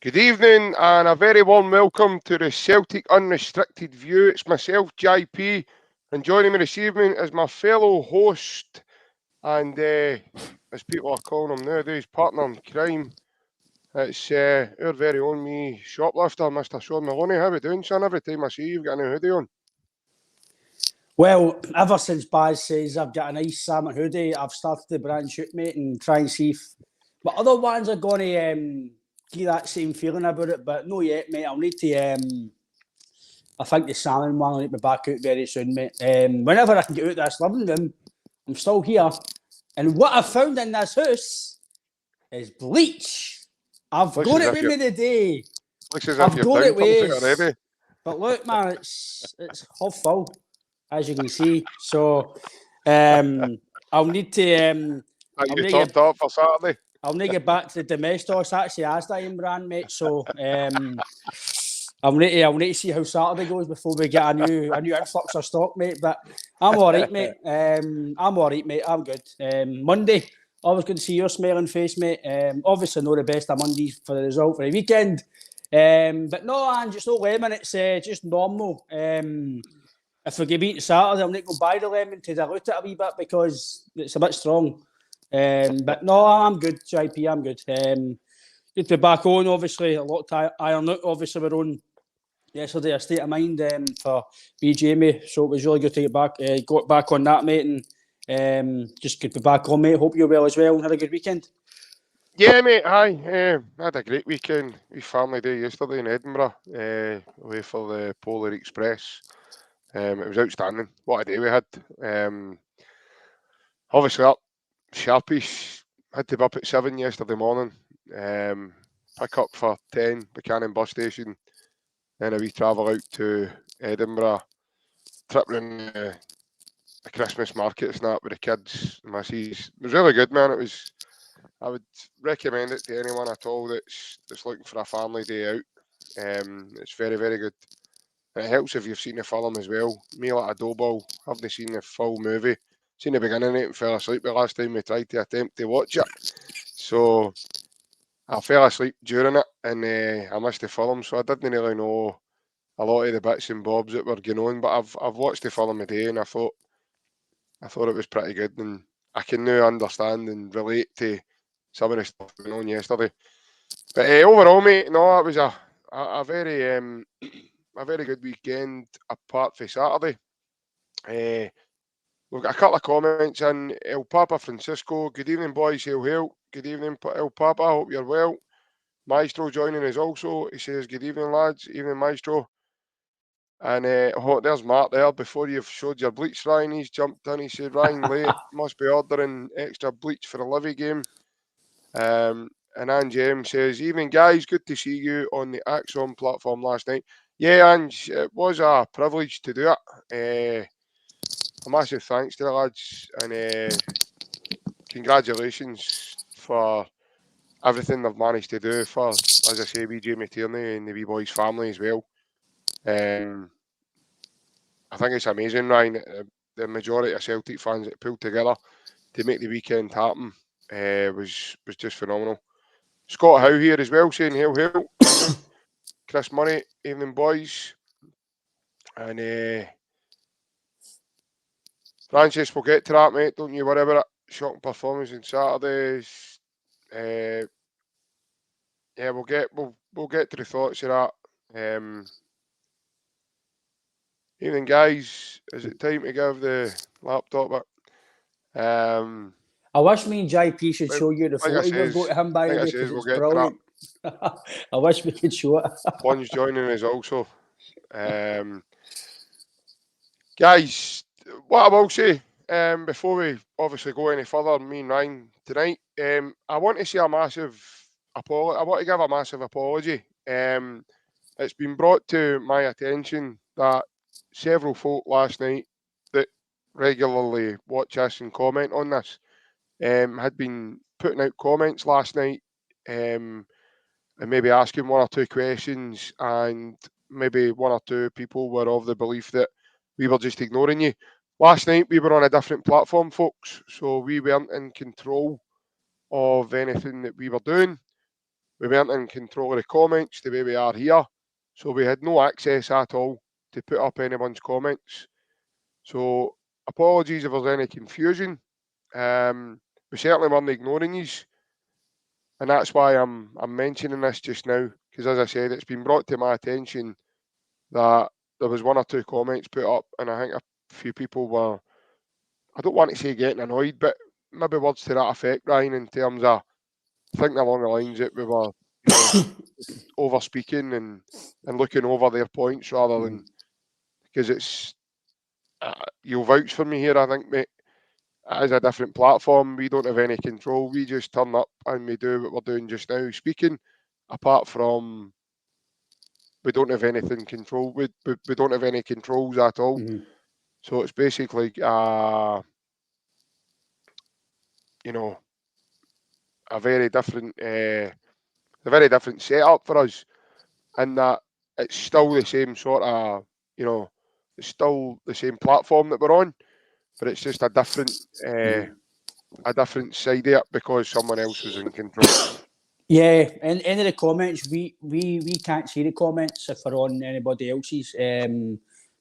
Good evening and a very warm welcome to the Celtic Unrestricted View. It's myself, JP, and joining me this evening is my fellow host and, as people are calling him nowadays, partner in crime. It's our very own me shoplifter, Mr. Sean Maloney. How are we doing, son? Every time I see you, you've got a new hoodie on. Well, ever since Baz says I've got a nice salmon hoodie, I've started to branch out, mate, and try and see if my other ones are going to give that same feeling about it, but no yet, mate. I'll need to, I think the salmon one will need me back out very soon, mate. Whenever I can get out of this living room, I'm still here. And what I found in this house is bleach. I've got it with me today. Looks as if you've got it already. But look, man, it's half full, as you can see. So I'll need to. Are you topped up for Saturday? I'll need to get back to the DOMESTICALLY. Actually, as the brand, mate. So I'll need to see how Saturday goes before we get a new influx of stock, mate. But I'm all right, mate. I'm all right, mate. I'm good. Monday, always good to see your smiling face, mate. Obviously, not the best of Mondays for the result for the weekend. But no, and just no lemon. It's just normal. If we get beaten Saturday, I'll need to go buy the lemon to dilute it a wee bit because it's a bit strong. But no, I'm good, JP. I'm good. Good to be back on. Obviously, a lot to iron out. Obviously, we're on yesterday a state of mind for BJME, so it was really good to get back. Got back on that, mate, and just good to be back on, mate. Hope you're well as well and had a good weekend. Yeah, mate, hi. I had a great weekend. We family day yesterday in Edinburgh, away for the Polar Express. It was outstanding. What a day we had. Obviously, up sharpish. Had to be up at 7 yesterday morning. Pick up for 10, Buchanan bus station. Then a wee travel out to Edinburgh. Trip round the Christmas markets and that with the kids and missus. It was really good, man. I would recommend it to anyone at all that's looking for a family day out. It's very, very good. And it helps if you've seen the film as well. Me, like a doughball, haven't seen the full movie. Seen the beginning of it and fell asleep the last time we tried to attempt to watch it. So I fell asleep during it and I missed the film. So I didn't really know a lot of the bits and bobs that were going on. But I've watched the film today and I thought it was pretty good. And I can now understand and relate to some of the stuff going on yesterday. But overall, mate, no, it was a very good weekend apart from Saturday. We've got a couple of comments in. El Papa Francisco, good evening, boys. Hail. Good evening, El Papa. Hope you're well. Maestro joining us also. He says, good evening, lads. Evening, Maestro. And there's Mark there. Before you've showed your bleach, Ryan, he's jumped in. He said, Ryan late, must be ordering extra bleach for the Livy game. And Ange M says, evening, guys. Good to see you on the Axon platform last night. Yeah, Ange, it was a privilege to do it. A massive thanks to the lads and congratulations for everything they've managed to do for, as I say, BJ Tierney and the wee boys' family as well. I think it's amazing, Ryan, the majority of Celtic fans that pulled together to make the weekend happen was just phenomenal. Scott Howe here as well, saying hail. Chris Murray, evening, boys. And Francis, we'll get to that, mate. Don't you worry about it. Shocking performance on Saturdays. Yeah, we'll get to the thoughts of that. Evening, guys. Is it time to give the laptop back? I wish me and JP should show you the photo we've got to him by the way, because it's brilliant. I wish we could show it. One's joining us also. Guys, what I will say, before we obviously go any further, me and Ryan tonight, I want to say a massive apology. I want to give a massive apology. It's been brought to my attention that several folk last night that regularly watch us and comment on this had been putting out comments last night and maybe asking one or two questions, and maybe one or two people were of the belief that we were just ignoring you. Last night we were on a different platform, folks, so we weren't in control of anything that we were doing. we weren't in control of the comments the way we are here. So we had no access at all to put up anyone's comments. So apologies if there's any confusion. We certainly weren't ignoring you. And that's why I'm mentioning this just now, because as I said, it's been brought to my attention that there was 1 or 2 comments put up, and I think a few people were, I don't want to say getting annoyed, but maybe words to that effect, Ryan, in terms of thinking along the lines that we were, over speaking and looking over their points rather than, because it's, you'll vouch for me here, I think, mate. It is a different platform. We don't have any control. We just turn up and we do what we're doing just now, speaking. Apart from, we don't have anything control. We don't have any controls at all. So it's basically, a very different, setup for us. In that it's still the same sort of, it's still the same platform that we're on, but it's just a different side of it because someone else was in control. Yeah, and any of the comments, we can't see the comments if we're on anybody else's.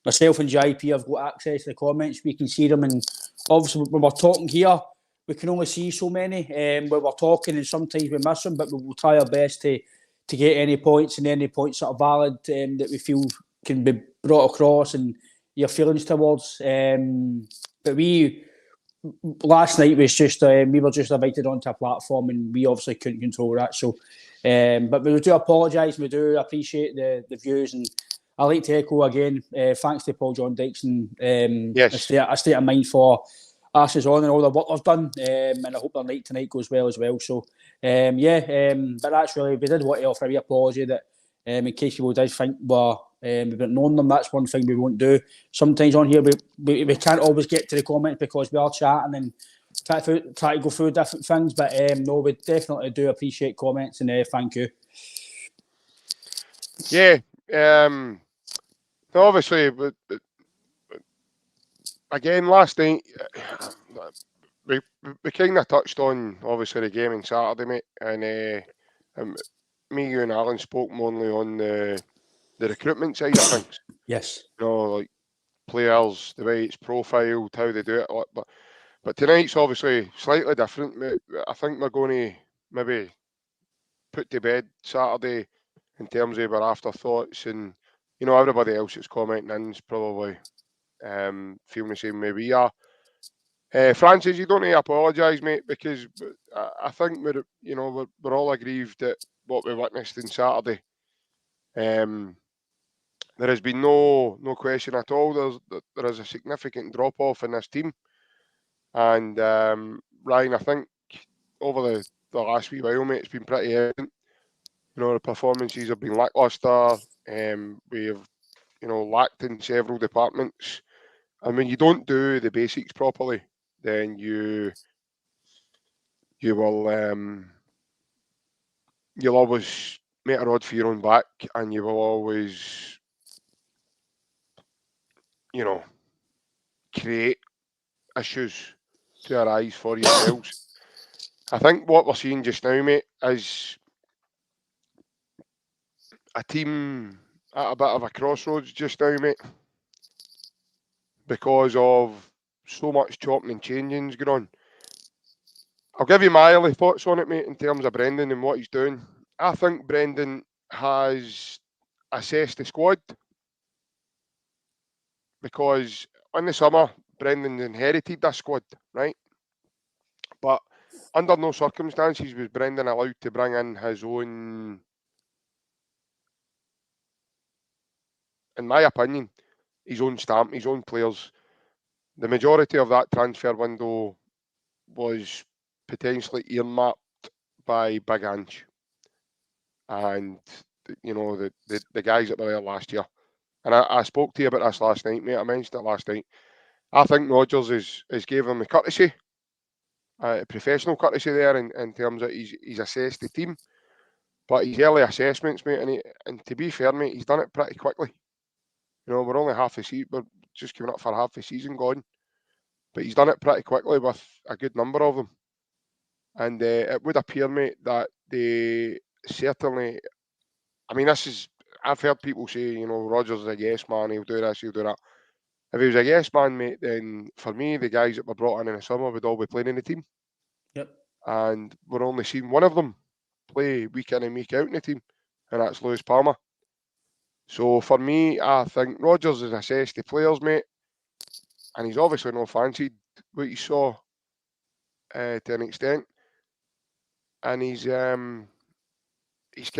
Myself and JP have got access to the comments. We can see them, and obviously when we're talking here, we can only see so many. When we're talking, and sometimes we miss them, but we will try our best to get any points and any points that are valid that we feel can be brought across and your feelings towards. But last night was just we were just invited onto a platform and we obviously couldn't control that. So, but we do apologise. We do appreciate the views, and I'd like to echo again. Thanks to Paul John Dixon. Yes, a state of mind for Ashes on and all the work they've done, and I hope their night tonight goes well as well. So, but that's really, we did want to offer a wee apology that in case people did think we've been knowing them, that's one thing we won't do. Sometimes on here we can't always get to the comments because we are chatting and try to go through different things, but no, we definitely do appreciate comments, and thank you. Yeah, obviously, but again, last night we kind of touched on obviously the game on Saturday, mate, and me, you, and Alan spoke mainly on the recruitment side of things. Yes. Like players, the way it's profiled, how they do it. But tonight's obviously slightly different, mate. I think we're going to maybe put to bed Saturday in terms of our afterthoughts, and everybody else that's commenting in is probably feeling the same way we are. Francis, you don't need to apologise, mate, because I think we're all aggrieved at what we witnessed on Saturday. There has been no question at all. There is a significant drop off in this team, and Ryan, I think over the last wee while, mate, it's been pretty evident. The performances have been lacklustre. We have, lacked in several departments, and when you don't do the basics properly, then you will you'll always make a rod for your own back, and you will always create issues to arise for yourselves. I think what we're seeing just now, mate, is a team at a bit of a crossroads just now, mate, because of so much chopping and changing going on. I'll give you my early thoughts on it, mate, in terms of Brendan and what he's doing. I think Brendan has assessed the squad, because in the summer, Brendan inherited that squad, right? But under no circumstances was Brendan allowed to bring in his own, in my opinion, his own stamp, his own players. The majority of that transfer window was potentially earmarked by Big Ange and the guys that were there last year. And I spoke to you about this last night, mate. I mentioned it last night. I think Rodgers has gave him the courtesy, professional courtesy there in terms of he's assessed the team. But his early assessments, mate, and to be fair, mate, he's done it pretty quickly. We're only half the season, we're just coming up for half the season gone. But he's done it pretty quickly with a good number of them. And it would appear, mate, that the certainly, I mean, I've heard people say, you know, Rodgers is a yes man, he'll do this, he'll do that. If he was a yes man, mate, then for me, the guys that were brought in the summer would all be playing in the team. Yep. And we're only seeing one of them play week in and week out in the team, and that's Lewis Palmer. So for me, I think Rodgers has assessed the players, mate, and he's obviously not fancied what you saw to an extent, and he's kind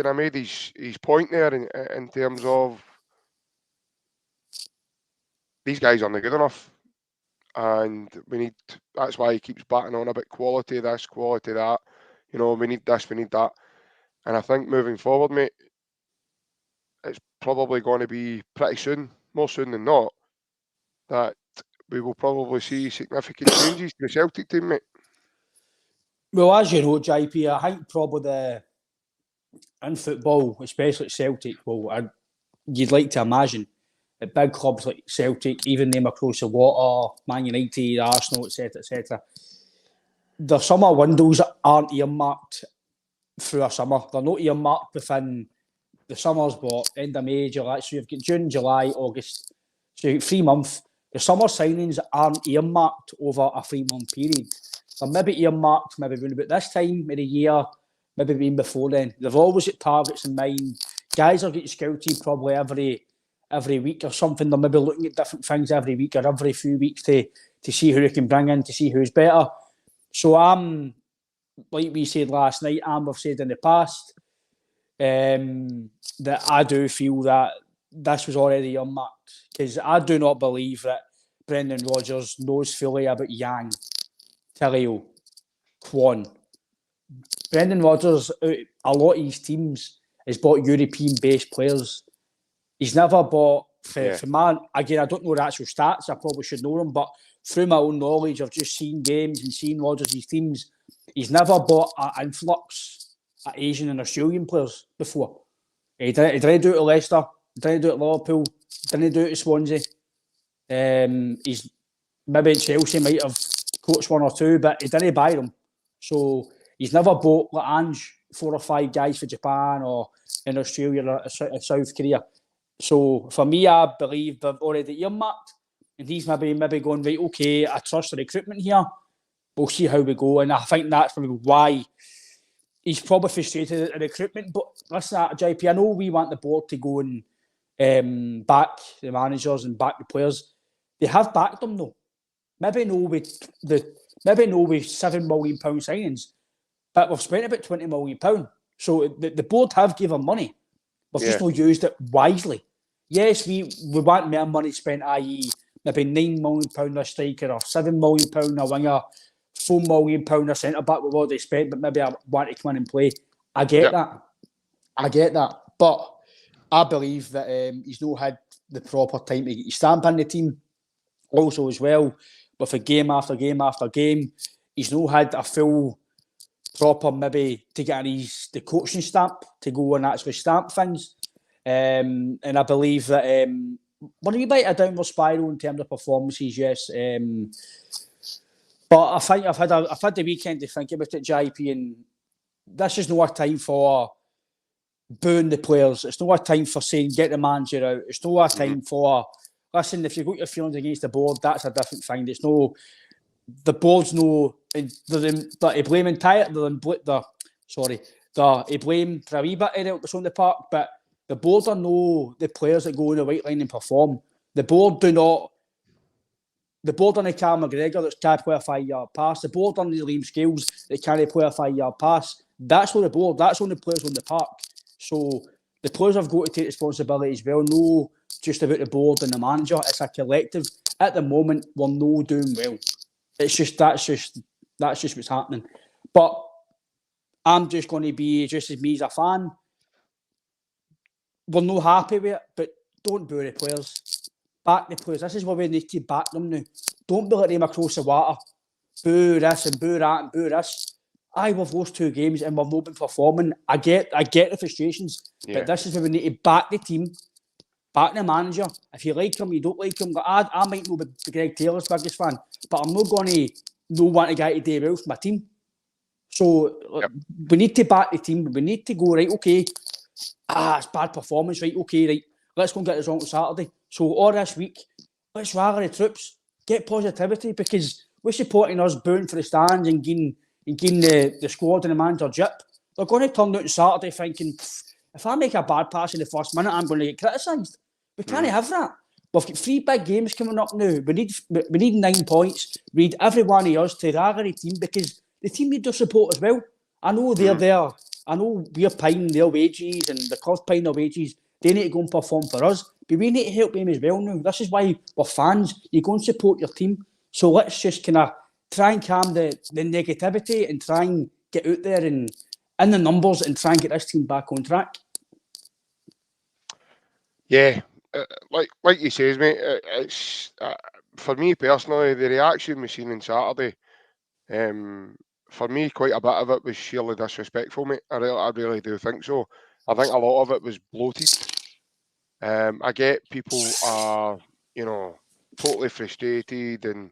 of made his point there in terms of these guys aren't good enough, and that's why he keeps batting on about quality this, quality that. You know, we need this, we need that, and I think moving forward, mate, it's probably going to be pretty soon, more soon than not, that we will probably see significant changes to the Celtic team, mate. Well, as you know, JP, I think probably in football, especially at Celtic, you'd like to imagine at big clubs like Celtic, even them across the water, Man United, Arsenal, etc., the summer windows aren't earmarked through a summer. They're not earmarked within the summers, but end of May, July. So you've got June, July, August. So you've got 3 months. The summer signings aren't earmarked over a 3-month period. They're maybe earmarked maybe around about this time of the year, maybe even before then. They've always got targets in mind. Guys are getting scouted probably every week or something. They're maybe looking at different things every week or every few weeks to see who they can bring in, to see who's better. So like we said last night, and we've said in the past, that I do feel that this was already earmarked, because I do not believe that Brendan Rodgers knows fully about Yang, Tilio, Kwon. Brendan Rodgers, a lot of his teams, has bought European-based players. He's never bought, for man, again, I don't know the actual stats, I probably should know them, but through my own knowledge of just seeing games and seeing Rodgers' teams, he's never bought an influx of Asian and Australian players before. He didn't do it at Leicester, he didn't do it at Liverpool, didn't do it at Swansea. He's maybe at Chelsea might have coached 1 or 2, but he didn't buy them. So he's never bought like Ange 4 or 5 guys for Japan or in Australia or South Korea. So for me, I believe they've already earmarked, and he's maybe going, right, okay, I trust the recruitment here. We'll see how we go. And I think that's probably why he's probably frustrated at the recruitment. But listen, JP, I know we want the board to go and back the managers and back the players. They have backed them though. Maybe no with £7 million signings, but we've spent about £20 million. So the board have given money. We've just not used it wisely. Yes, we want more money spent, i.e. maybe £9 million a striker or £7 million a winger, £4 million a centre-back we've already spent, but maybe I want to come in and play. I get that. But I believe that he's not had the proper time to get his stamp in the team. Also as well, with a game after game after game, he's not had a full proper maybe to get the coaching stamp to go and actually stamp things. And I believe that when we bite a downward spiral in terms of performances, yes. But I think I've had the weekend to think about it, JP, and this is not a time for booing the players. It's not a time for saying get the manager out. It's not a time for, listen, if you've got your feelings against the board, that's a different thing. There's no, the board's no, they're blame entire, they're blame for a wee bit of what's on the park, but the board are no the players that go in the white line and perform. The board do not. The board on the Cal McGregor that can't play a 5-yard pass. The board on the Liam Scales that can't play a 5-yard pass. That's on the board. That's on the players on the park. So the players have got to take responsibility as well. No just about the board and the manager. It's a collective. At the moment, we're not doing well. It's just that's just what's happening. But I'm just going to be just as me as a fan. We're not happy with it, but don't boo the players. Back the players. This is where we need to back them now. Don't be like them across the water. Boo this and boo that and boo this. We've lost 2 games and we've not been performing. I get the frustrations, but this is where we need to back the team, back the manager. If you like him, you don't like him. I might not be Greg Taylor's biggest fan, but I'm not going to want a guy to do well for my team. So Yep. we need to back the team. We need to go, right, okay, it's bad performance, right, okay, right, let's go and get this on Saturday. So all this week, let's rally the troops, get positivity, because what's the point in us booing for the stands and getting the squad and the manager jip? They're going to turn out on Saturday thinking, if I make a bad pass in the first minute, I'm going to get criticised. We can't have that. We've got 3 big games coming up now. We need 9 points. We need every one of us to rally the team, because the team need their support as well. I know they're there. I know we're paying their wages and the club's paying their wages. They need to go and perform for us. But we need to help them as well now. This is why we're fans. You go and support your team. So let's just kind of try and calm the negativity and try and get out there and in the numbers and try and get this team back on track. Yeah, like you says, mate, it's for me personally, the reaction we seen on Saturday, for me, quite a bit of it was sheerly disrespectful, mate. I really do think so. I think a lot of it was bloated. I get people are, totally frustrated, and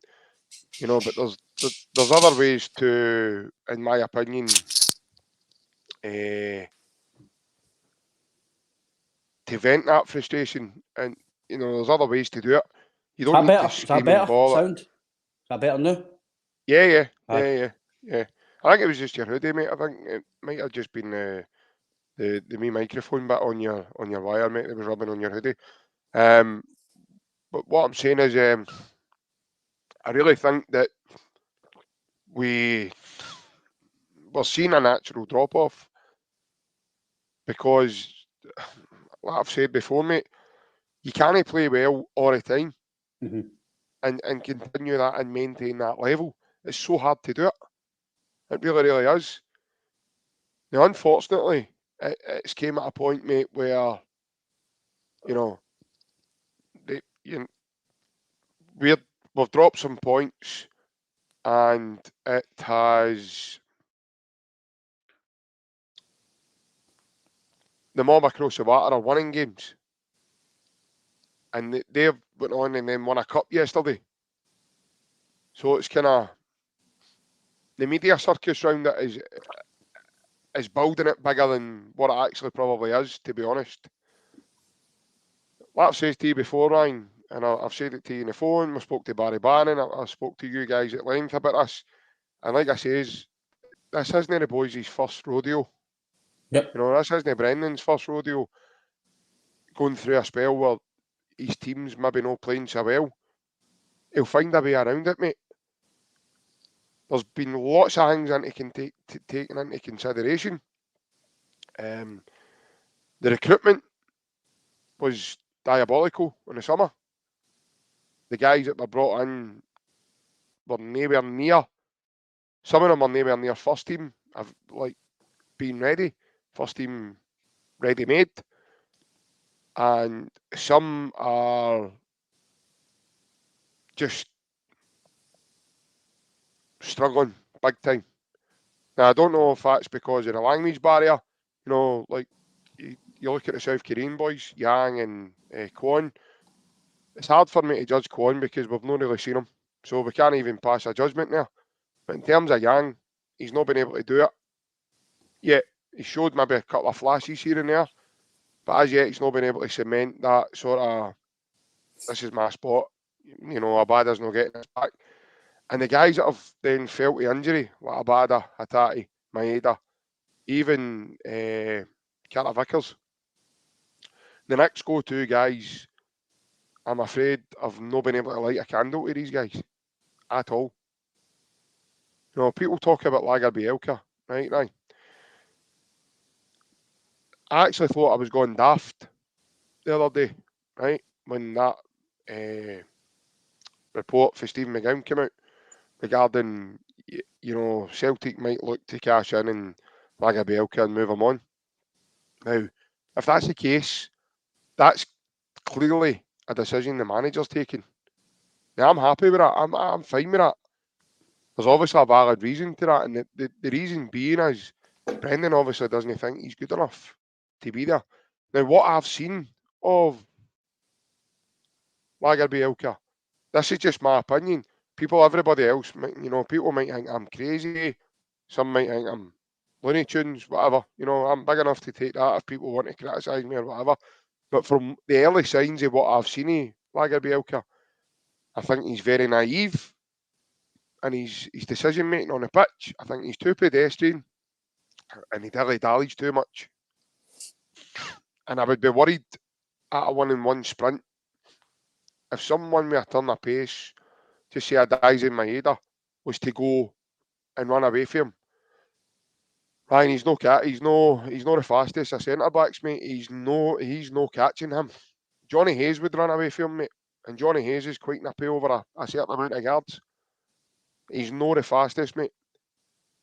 but there's other ways to, in my opinion, to vent that frustration, and there's other ways to do it. You don't need to scream and bawl. Is that better now? Yeah. I think it was just your hoodie, mate. I think it might have just been the wee microphone bit on your wire, mate, that was rubbing on your hoodie. But what I'm saying is, I really think that we're seeing a natural drop off, because, like I've said before, mate, you can't play well all the time and continue that and maintain that level. It's so hard to do it. It really, really is. Now, unfortunately, it's came at a point, mate, where we've dropped some points, and it has the mob across the water are winning games, and they've went on and then won a cup yesterday. So it's kind of the media circus round it is building it bigger than what it actually probably is, to be honest. Like I've said to you before, Ryan, and I've said it to you on the phone, we spoke to Barry Bannon, I spoke to you guys at length about this, and like I says, this isn't the boys' first rodeo. Yep. This isn't Brendan's first rodeo, going through a spell where his team's maybe not playing so well. He'll find a way around it, mate. There's been lots of things taken into consideration. The recruitment was diabolical in the summer. The guys that were brought in were nowhere near. Some of them are nowhere near first team. I've been ready, first team ready made, and some are just struggling big time. Now, I don't know if that's because of the language barrier. You look at the South Korean boys, Yang and Kwon. It's hard for me to judge Kwon because we've not really seen him, so we can't even pass a judgment there. But in terms of Yang, he's not been able to do it yet. He showed maybe a couple of flashes here and there, but as yet he's not been able to cement that sort of, this is my spot. Abada's not getting us back. And the guys that have then felt the injury, like Abada, Hatati, Maeda, even Carter Vickers, the next go-to guys, I'm afraid I've not been able to light a candle to these guys at all. People talk about Lager Bielka, right? I actually thought I was going daft the other day, right? When that report for Stephen McGowan came out regarding, Celtic might look to cash in and Lager Bielka and move him on. Now, if that's the case, that's clearly a decision the manager's taking. Now, I'm happy with that. I'm fine with that. There's obviously a valid reason to that, and the reason being is Brendan obviously doesn't think he's good enough to be there. Now, what I've seen of Lager Bielka, this is just my opinion. Everybody else, people might think I'm crazy some might think I'm Looney Tunes, whatever. You know, I'm big enough to take that if people want to criticise me or whatever. But from the early signs of what I've seen of Lagerbielke, I think he's very naive, and his decision making on the pitch, I think he's too pedestrian, and he dilly-dallies too much. And I would be worried at a 1-on-1 sprint if someone with a turn of pace, to say a Daisen Maeda, was to go and run away from him. Ryan, he's no the fastest of centre backs, mate. He's no catching him. Johnny Hayes would run away from him, mate. And Johnny Hayes is quite nippy over a certain amount of yards. He's no the fastest, mate.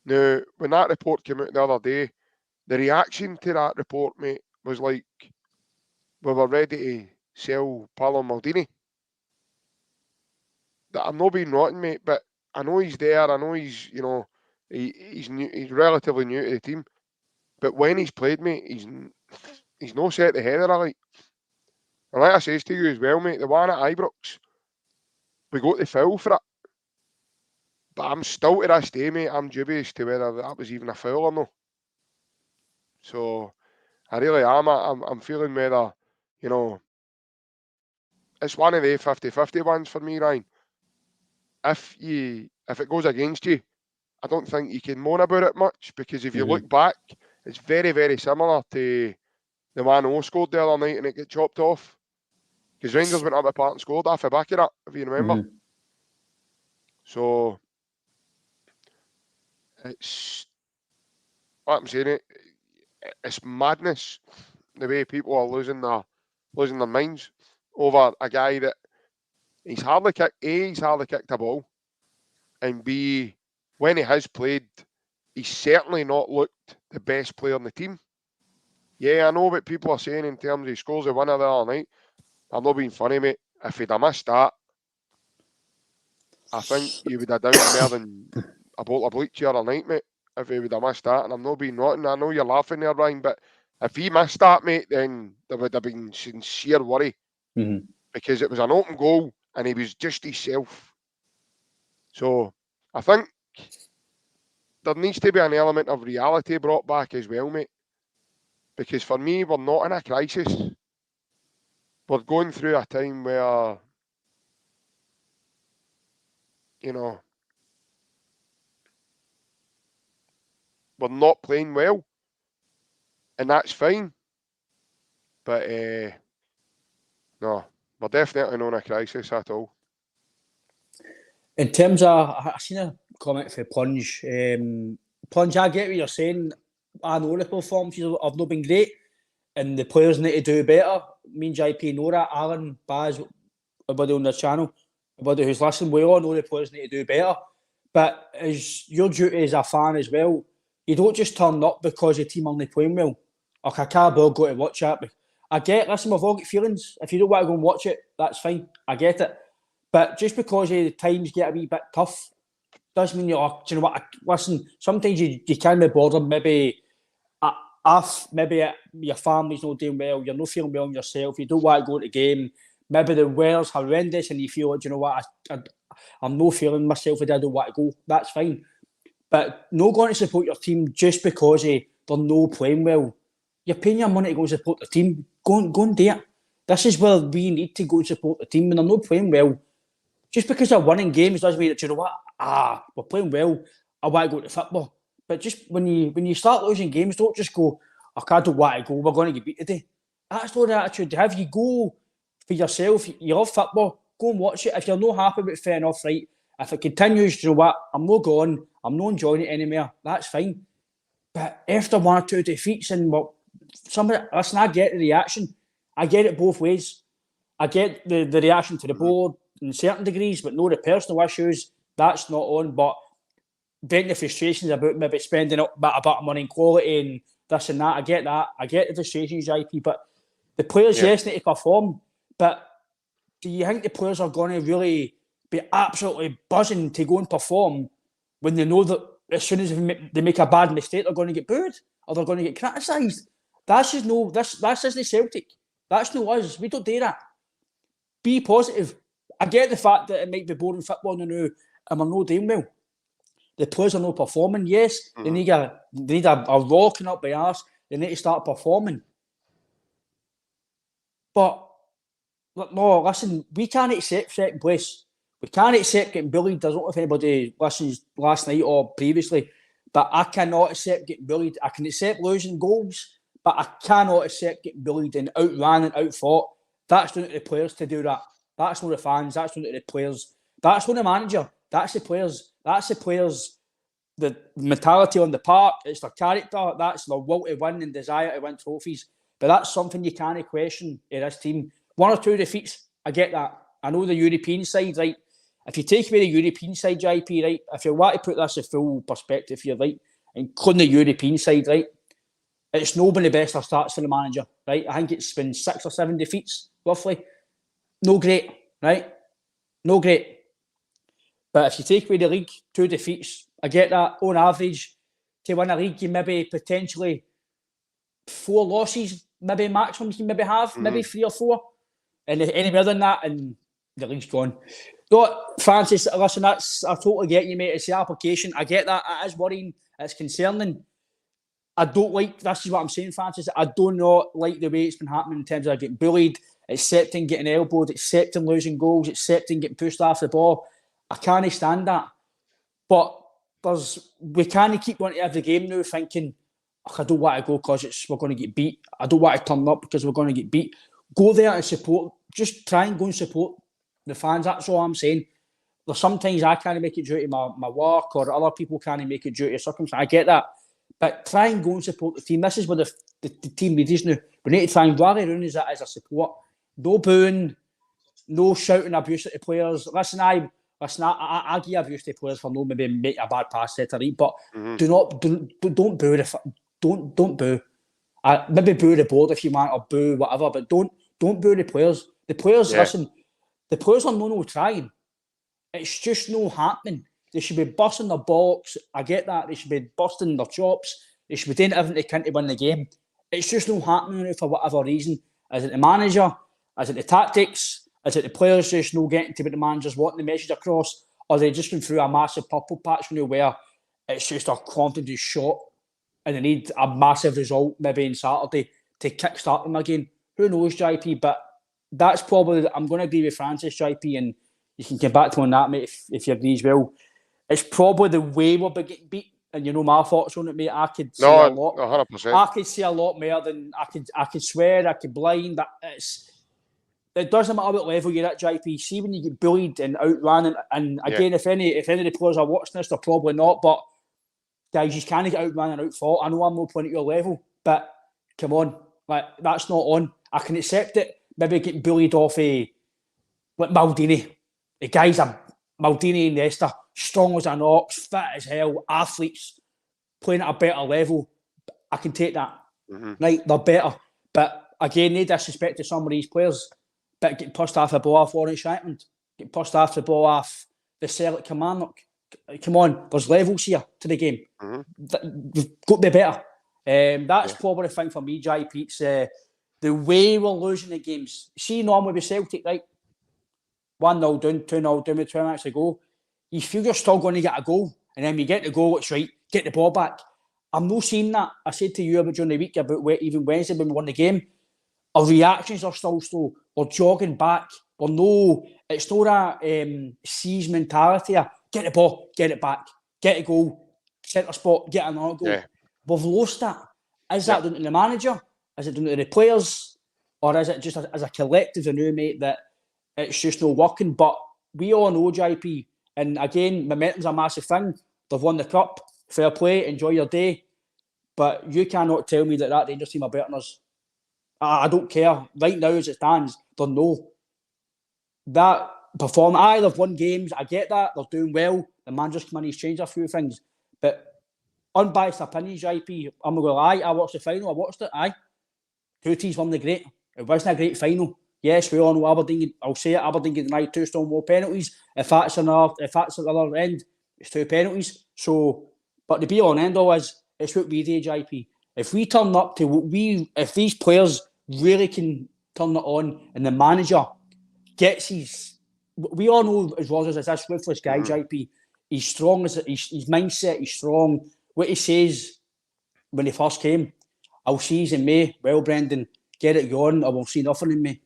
Now, when that report came out the other day, the reaction to that report, mate, was like we were ready to sell Paolo Maldini. That I'm not being rotten, mate, but I know he's there. I know he's, you know, he's new, he's relatively new to the team. But when he's played, mate, he's no set the header, like. And like I says to you as well, mate, the one at Ibrox, we got the foul for it. But I'm still to this day, mate, I'm dubious to whether that was even a foul or not. So I really am. I'm feeling whether, you know, it's one of the 50-50 ones for me, Ryan. If it goes against you, I don't think you can moan about it much, because if you look back, it's very, very similar to the man who scored the other night and it got chopped off. Because Rangers went up the park and scored off the back of that, if you remember. So it's what I'm saying. It's madness the way people are losing their minds over a guy that he's hardly kicked a ball, and B, when he has played, he's certainly not looked the best player in the team. Yeah, I know what people are saying in terms of he scores a winner the other night. I'm not being funny, mate. If he'd have missed that, I think you would have down more than a bolt of bleach the other night, mate, if he would have missed that. And I'm not being rotten. I know you're laughing there, Ryan, but if he missed that, mate, then there would have been sincere worry. Because it was an open goal and he was just himself. So I think there needs to be an element of reality brought back as well, mate. Because for me, we're not in a crisis. We're going through a time where, you know, we're not playing well. And that's fine. But, no, we're definitely not in a crisis at all. In terms of, I've seen a comment for Plunge. Plunge, I get what you're saying. I know the performances have not been great, and the players need to do better. Me and JP know that. Alan, Baz, everybody on the channel, everybody who's listening, we all know the players need to do better. But as your duty as a fan as well, you don't just turn up because your team aren't playing well. Like, I can't go to watch it. I listen, we've all got feelings. If you don't want to go and watch it, that's fine. I get it. But just because the times get a wee bit tough, doesn't mean do you know what? Listen, sometimes you can be bothered. Maybe your family's not doing well, you're not feeling well in yourself, you don't want to go to the game. Maybe the weather's horrendous and you feel, do you know what? I'm not feeling myself today, I don't want to go. That's fine. But no going to support your team just because they're not playing well. You're paying your money to go and support the team. Go and do it. This is where we need to go and support the team. When they're not playing well, just because they're winning games doesn't mean that, you know what, we're playing well, I want to go to football. But just when you start losing games, don't just go, I don't want to go, we're going to get beat today. That's not the attitude to have. You go for yourself, you love football, go and watch it. If you're not happy with it, fair enough, right? If it continues, you know what, I'm not going, I'm not enjoying it anymore, that's fine. But after 1 or 2 defeats, and listen, I get the reaction. I get it both ways. I get the reaction to the board in certain degrees, but no, the personal issues, that's not on. But then the frustrations about maybe spending a bit of money in quality and this and that, I get that. I get the frustrations, IP, but the players, yes, need to perform. But do you think the players are going to really be absolutely buzzing to go and perform when they know that as soon as they make a bad mistake, they're going to get booed or they're going to get criticised? That's just no, that's isn't Celtic. That's no us. We don't do that. Be positive. I get the fact that it might be boring football now and we're not doing well. the players are not performing. Yes, they need a rocking up the arse. They need to start performing. But no, listen, we can't accept second place. We can't accept getting bullied. I don't know if anybody listens last night or previously, but I cannot accept getting bullied. I can accept losing goals, but I cannot accept getting bullied and outran and outfought. That's down to the players to do that. That's not the fans. That's down to the players. That's not the manager. That's the players. That's the players. The mentality on the park. It's their character. That's their will to win and desire to win trophies. But that's something you can't question in this team. 1 or 2 defeats, I get that. I know the European side, right? If you take away the European side, JP, right? If you want to put this in full perspective here, right? Including the European side, right? It's not been the best of starts for the manager, right? I think it's been 6 or 7 defeats, roughly. No great, right? No great. But if you take away the league, 2 defeats, I get that. On average, to win a league, you maybe potentially 4 losses, maybe maximum you can maybe have, maybe 3 or 4. And any more than that, and the league's gone. No, Francis, listen, I totally get you, mate. It's the application. I get that. It is worrying. It's concerning. I don't like, this is what I'm saying, Francis. I do not like the way it's been happening in terms of getting bullied, accepting getting elbowed, accepting losing goals, accepting getting pushed off the ball. I can't stand that. But we can't keep going to every game now thinking, I don't want to go because we're going to get beat. I don't want to turn up because we're going to get beat. Go there and support. Just try and go and support the fans. That's all I'm saying. There's sometimes I can't make it due to my work, or other people can't make it due to circumstances. I get that. But try and go and support the team. This is where the team leaders now. We need to try and rally around as a support. No booing, no shouting abuse at the players. Listen, I give abuse to players for no maybe make a bad pass set or right, but don't boo don't boo. Maybe boo the board if you want, or boo whatever, but don't boo the players. The players, listen, the players are no trying. It's just no happening. They should be busting their bollocks. I get that. They should be busting their chops. They should be doing everything they can to win the game. It's just no happening for whatever reason. Is it the manager? Is it the tactics? Is it the players just no getting to what the manager's wanting the message across? Or are they just going through a massive purple patch where it's just a confidence shot and they need a massive result maybe on Saturday to kickstart them again? Who knows, JP? But that's probably, I'm going to agree with Francis, JP, and you can come back to me on that, mate, if you agree as well. It's probably the way we're getting beat, and you know my thoughts on it, mate. I could say a lot. 100%. I could say a lot more than I could swear, I could blind. It doesn't matter what level you're at, JP. See when you get bullied and outran, and again, if any of the players are watching this, they're probably not. But guys, you can't get outran and outfought. I know I'm not playing at your level, but come on, like that's not on. I can accept it. Maybe getting bullied off like Maldini. The guys are Maldini and Nesta, strong as an ox, fit as hell, athletes, playing at a better level. I can take that. Right, they're better. But again, no disrespect to some of these players, but getting pushed off the ball off Lawrence Shankland, getting pushed off the ball off the Celtic Kilmarnock. Come on, there's levels here to the game. We've got to be better. That's probably the thing for me, JP. It's the way we're losing the games. See, normally with Celtic, right? 1-0 down, 2-0 down with 2 minutes to go. You feel you're still going to get a goal. And then you get the goal, it's right, get the ball back. I'm not seeing that. I said to you about during the week, about even Wednesday when we won the game, our reactions are still slow. We're jogging back. It's not a seize mentality. Get the ball, get it back, get a goal, centre spot, get another goal. Yeah. We've lost that. Is that down to the manager? Is it down to the players? Or is it just as a collective, mate, that it's just not working? But we all know, JP, and again, momentum's a massive thing. They've won the cup. Fair play. Enjoy your day. But you cannot tell me that Rangers team are better than us. I don't care. Right now, as it stands, they're no. That performance, they've won games. I get that. They're doing well. The manager's come in, he's changed a few things. But unbiased opinions, JP, I'm not going to lie. I watched the final. I watched it. 2 teams won the great. It wasn't a great final. Yes, we all know Aberdeen. I'll say it. Aberdeen get denied 2 Stonewall penalties. If that's at the other end, it's 2 penalties. So, but the be all and end all is it's what we do, JP. If we turn up to if these players really can turn it on, and the manager gets we all know as well as this ruthless guy, JP. he's strong as his mindset. He's strong. What he says when he first came, I'll see you in May. Well, Brendan, get it going, or we'll see nothing in May.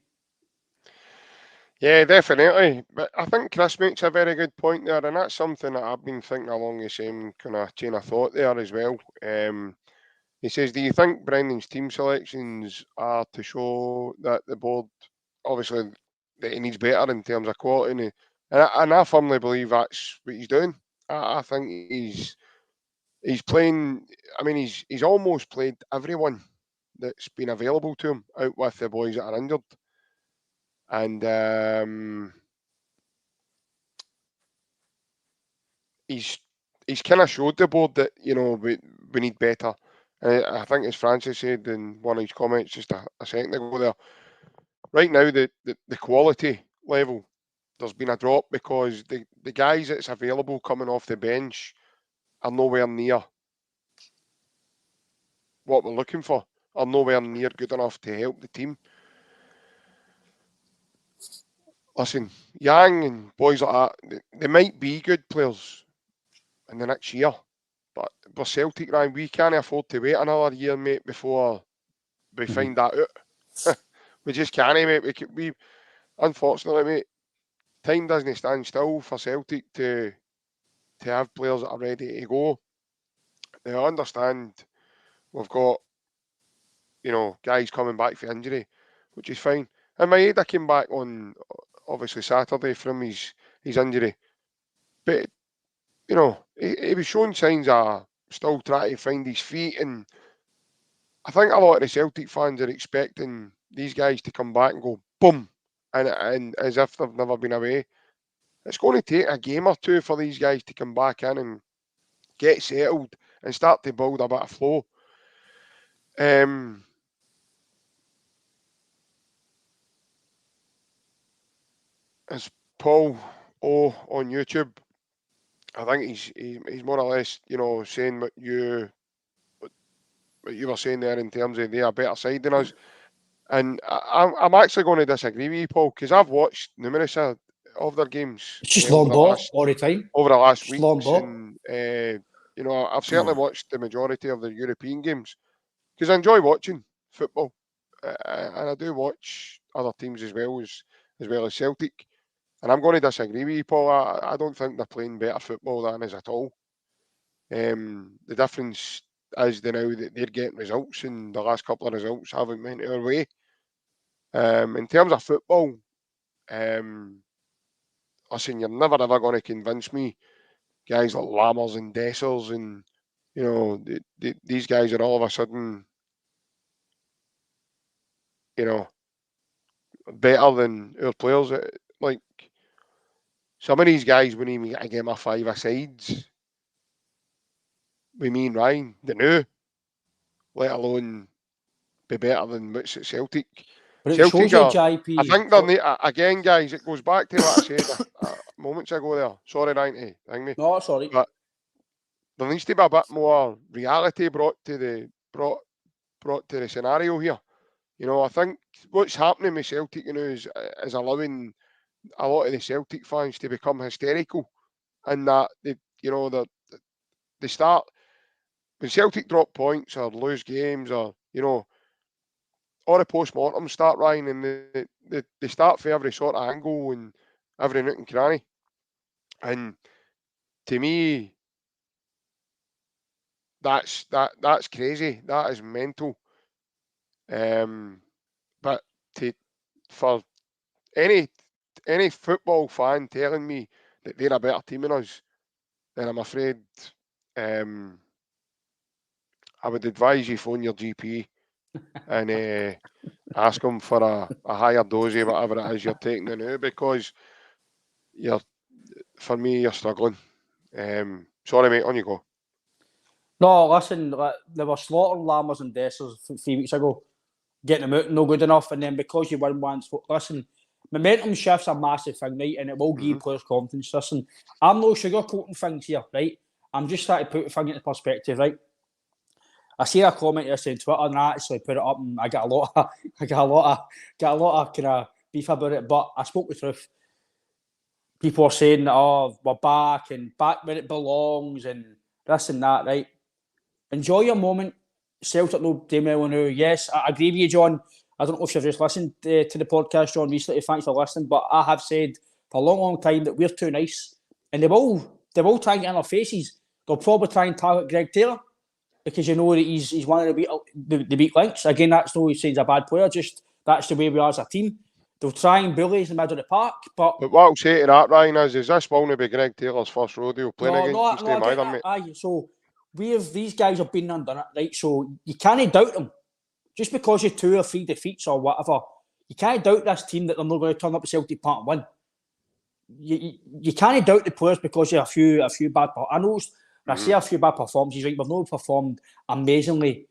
Yeah, definitely. But I think Chris makes a very good point there, and that's something that I've been thinking along the same kind of chain of thought there as well. He says, do you think Brendan's team selections are to show that the board, obviously, that he needs better in terms of quality? And I firmly believe that's what he's doing. I think he's playing. I mean, he's almost played everyone that's been available to him out with the boys that are injured, and he's kind of showed the board that we need better. I think, as Francis said in one of his comments just a second ago there, right now the quality level, there's been a drop because the guys that's available coming off the bench are nowhere near what we're looking for, are nowhere near good enough to help the team. Listen, Yang and boys like that, they might be good players in the next year, but we're Celtic, Ryan. We can't afford to wait another year, mate, before we find that out. We just can't, mate. We unfortunately, mate, time doesn't stand still for Celtic to have players that are ready to go. They understand we've got, guys coming back for injury, which is fine. And Maeda came back on, obviously, Saturday from his injury. But, he was showing signs of still trying to find his feet. And I think a lot of the Celtic fans are expecting these guys to come back and go, boom, and as if they've never been away. It's going to take a game or two for these guys to come back in and get settled and start to build a bit of flow. As Paul O on YouTube, I think he's more or less, saying what you were saying there in terms of they're a better side than us. And I'm actually going to disagree with you, Paul, because I've watched numerous of their games. It's just long ball all the time. Over the last weeks, and I've certainly watched the majority of the European games because I enjoy watching football, and I do watch other teams as well as Celtic. And I'm going to disagree with you, Paul. I don't think they're playing better football than us at all. The difference is now that they're getting results, and the last couple of results haven't went our way. In terms of football, listen, you're never ever going to convince me. Guys like Lammers and Dessers and, these guys are all of a sudden, better than our players. Like, some of these guys, when you get a game of 5 asides, with me and Ryan, they knew, let alone be better than what's at Celtic. But it shows you, JP. I think they're, again, guys, it goes back to what I said moments ago there. Sorry, Ryan, hang me. No, sorry. But there needs to be a bit more reality brought to the scenario here. I think what's happening with Celtic, is allowing a lot of the Celtic fans to become hysterical, and that they start when Celtic drop points or lose games, or all the post-mortems start, Ryan, and they start for every sort of angle and every nook and cranny. And to me, that's crazy. That is mental. But for any football fan telling me that they're a better team than us, then I'm afraid I would advise you phone your GP and ask them for a higher dose of whatever it is you're taking now, because for me, you're struggling. Sorry, mate, on you go. No, listen, they were slaughtering Lammers and Dessers 3 weeks ago, getting them out no good enough, and then because you win once, listen, momentum shifts a massive thing, right? And it will give players confidence. Listen, I'm no sugarcoating things here, right? I'm just trying to put the thing into perspective, right? I see a comment yesterday on Twitter, and I actually put it up, and I got a lot of kind of beef about it. But I spoke the truth. people are saying, oh, we're back and back where it belongs and this and that, right? Enjoy your moment. Celtic no Demo now. Yes, I agree with you, John. I don't know if you've just listened to the podcast, John, recently. Thanks for listening. But I have said for a long, long time that we're too nice. And they will try and get in our faces. They'll probably try and target Greg Taylor because you know that he's one of the weak links. Again, that's no he's a bad player, just that's the way we are as a team. They'll try and bully us in the middle of the park. But what I'll say to that, Ryan, is this will be Greg Taylor's first rodeo playing against him either, mate. Aye, so these guys have been undone it, right? So you can't doubt them. Just because you're 2 or 3 defeats or whatever, you can't doubt this team that they're not going to turn up to Celtic Park and win. You can't doubt the players because you have a few bad. I know I say a few bad performances, right? We've not performed amazingly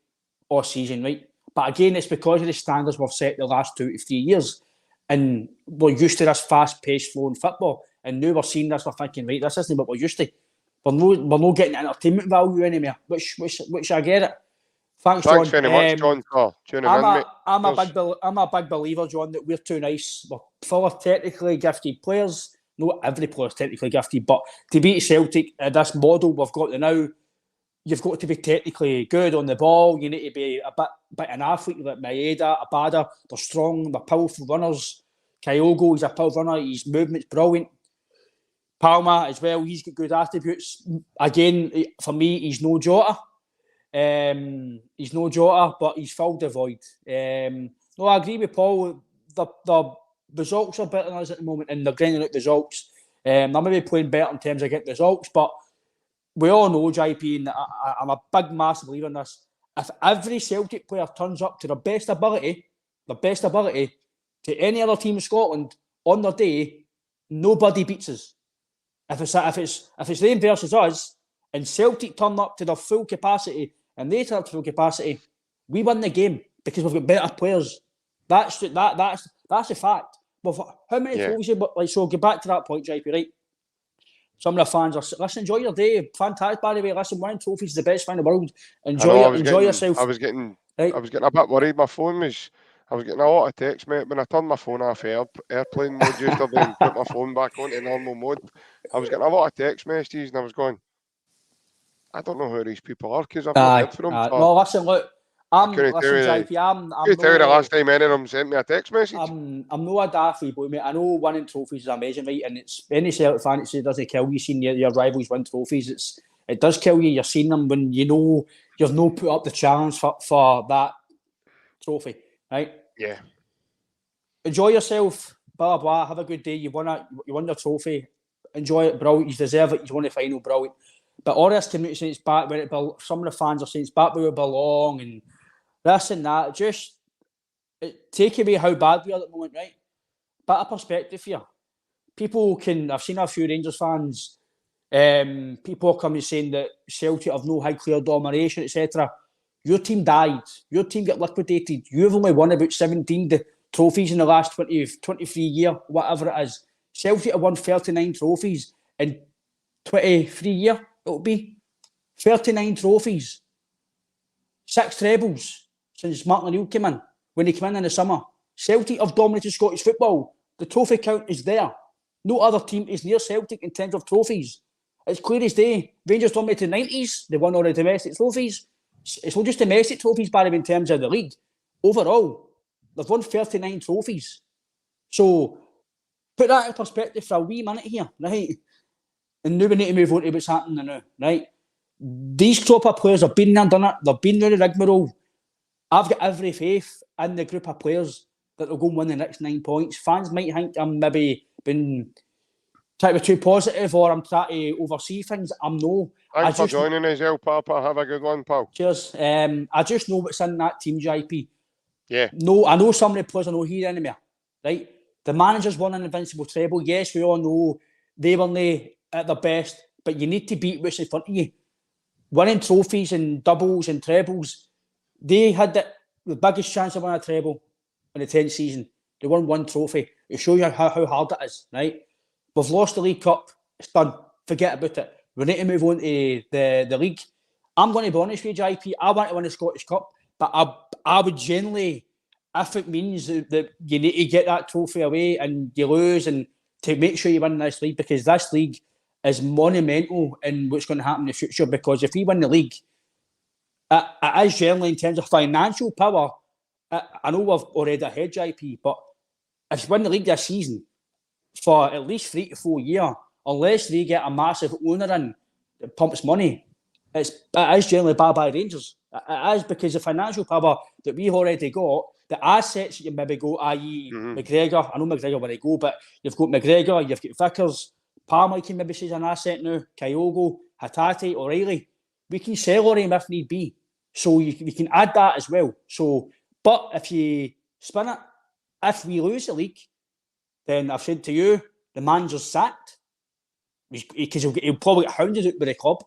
all season, right? But again, it's because of the standards we've set the last 2 to 3 years, and we're used to this fast-paced flowing football. And now we're seeing this, we're thinking, right, this isn't what we're used to. We're not getting entertainment value anymore, which I get it. Thanks very John. much, John, for tuning in, mate. I'm a big believer, John, that we're too nice. We're full of technically gifted players. Not every player is technically gifted, but to beat Celtic, this model we've got now, you've got to be technically good on the ball. You need to be a bit an athlete like Maeda, Abada. They're strong, they're powerful runners. Kyogo, he's a powerful runner. His movement's brilliant. Palma as well, he's got good attributes. Again, for me, he's no Jota. He's no Jota, but he's filled the void. No, I agree with Paul. The results are better than us at the moment, and they're grinding out results. They're maybe playing better in terms of getting results, but we all know, JP, and I'm a big, massive believer in this. If every Celtic player turns up to their best ability to any other team in Scotland on their day, nobody beats us. If it's them versus us, and Celtic turn up to their full capacity and they turn up to full capacity, we win the game because we've got better players. That's a fact. Well, how many trophies? Like, so get back to that point, JP. Right? Some of the fans are listen. Enjoy your day. Fantastic, by the way. Listen, winning trophies is the best thing in the world. Enjoy yourself. I was getting a bit worried. My phone was. I was getting a lot of text, mate. When I turned my phone off airplane mode yesterday and put my phone back onto normal mode, I was getting a lot of text messages, and I was going, I don't know who these people are because I've not heard from them. No, listen, look. JP, I'm tell you the last time any of them sent me a text message. I'm not a daffy boy, mate. I know winning trophies is amazing, right? And it's any Celtic fan that doesn't kill you seeing your rivals win trophies. It does kill you. You're seeing them when you know you've not put up the challenge for that trophy, right? Yeah. Enjoy yourself. Blah blah. Have a good day. You won the trophy. Enjoy it, brilliant. You deserve it. You won the final, brilliant. But all this community saying it's back where some of the fans are saying it's back where we belong and this and that. Just take away how bad we are at the moment, right? Bit of perspective here. I've seen a few Rangers fans, people are coming saying that Celtic have no high clear domination, etc. Your team died. Your team got liquidated. You've only won about 17 trophies in the last 23 years, whatever it is. Celtic have won 39 trophies in 23 years. It'll be 39 trophies. 6 trebles since Martin O'Neill came in. When he came in the summer. Celtic have dominated Scottish football. The trophy count is there. No other team is near Celtic in terms of trophies. It's clear as day. Rangers dominated the 90s. They won all the domestic trophies. It's not just domestic trophies, Barry, in terms of the league. Overall, they've won 39 trophies. So, put that in perspective for a wee minute here, right? And now we need to move on to what's happening now, right? These top players have been there, done it. They've been down the rigmarole. I've got every faith in the group of players that will go and win the next 9 points. Fans might think I'm maybe been trying to be too positive or I'm trying to oversee things. I'm no. Thanks for joining us, Papa. Have a good one, pal. Cheers. I just know what's in that team, JP. Yeah. No, I know some of the players are not here anymore, right? The managers won an invincible treble. Yes, we all know they weren't at their best, but you need to beat what's in front of you. Winning trophies and doubles and trebles, they had the biggest chance of winning a treble in the 10th season. They won 1 trophy. It shows you how hard it is, right? We've lost the League Cup. It's done. Forget about it. We need to move on to the league. I'm going to be honest with you, JP. I want to win the Scottish Cup, but I would generally, if it means that you need to get that trophy away and you lose and to make sure you win this league, because this league is monumental in what's going to happen in the future. Because if we win the league, it is generally in terms of financial power. I know we've already ahead JP, but if you win the league this season for at least 3 to 4 years, unless they get a massive owner in that pumps money, it is generally bye Rangers. It is, because the financial power that we've already got, the assets that you maybe go, i.e. McGregor. I know McGregor where they go, but you've got McGregor, you've got Vickers, Palmer, you can maybe say is an asset now, Kyogo, Hatate, O'Reilly. We can sell all of them if need be. So we can add that as well. So, but if you spin it, if we lose the league, then I've said to you, the manager's sacked, because he'll probably get hounded out by the club.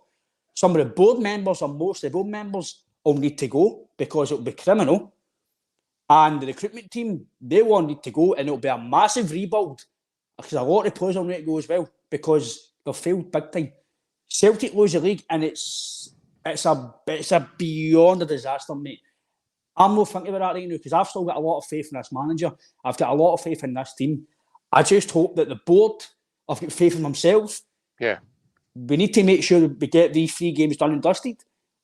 Some of the board members, or most of the board members, will need to go, because it'll be criminal. And the recruitment team, they will need to go, and it'll be a massive rebuild, because a lot of players will need to go as well, because they've failed big time. Celtic lose the league, and it's a beyond a disaster, mate. I'm not thinking about that right now, because I've still got a lot of faith in this manager. I've got a lot of faith in this team. I just hope that the board, I've got faith in themselves. Yeah. We need to make sure we get these 3 games done and dusted,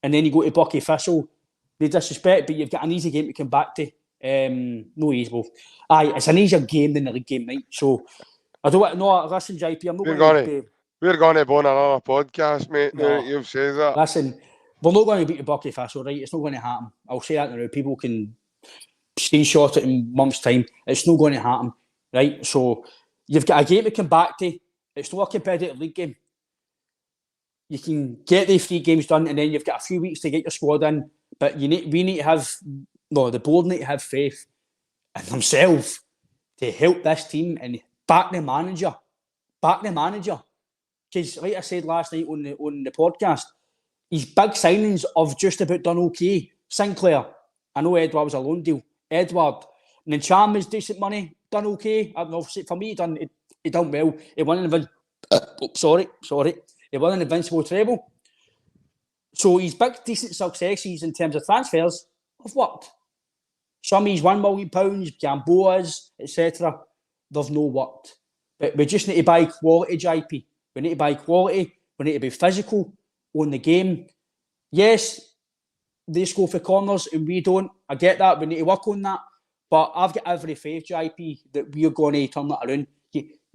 and then you go to Bucky Thistle. No disrespect, but you've got an easy game to come back to. No easy, well. Aye, it's an easier game than the league game, right? So I don't want to know. Listen, JP, I'm not going to. We're going to go on another podcast, mate. No. Now that you've said that. Listen, we're not going to beat the Bucky Thistle, right? It's not going to happen. I'll say that now. People can screenshot it in months' time. It's not going to happen, right? So you've got a game to come back to. It's not a competitive league game. You can get the 3 games done, and then you've got a few weeks to get your squad in. But the board need to have faith in themselves to help this team and back the manager. Back the manager. Because, like I said last night on the podcast, his big signings have just about done okay. Sinclair, I know Edward was a loan deal. Edward, Nancham is decent money, done okay. I don't know, for me, he done well. He won an He won an invincible treble. So his big decent successes in terms of transfers have worked. Some of his £1 million, Gamboas, etc., they've no worked. But we just need to buy quality, JP. We need to buy quality. We need to be physical on the game. Yes, they score for corners and we don't. I get that. We need to work on that. But I've got every faith, JP, that we're going to turn that around.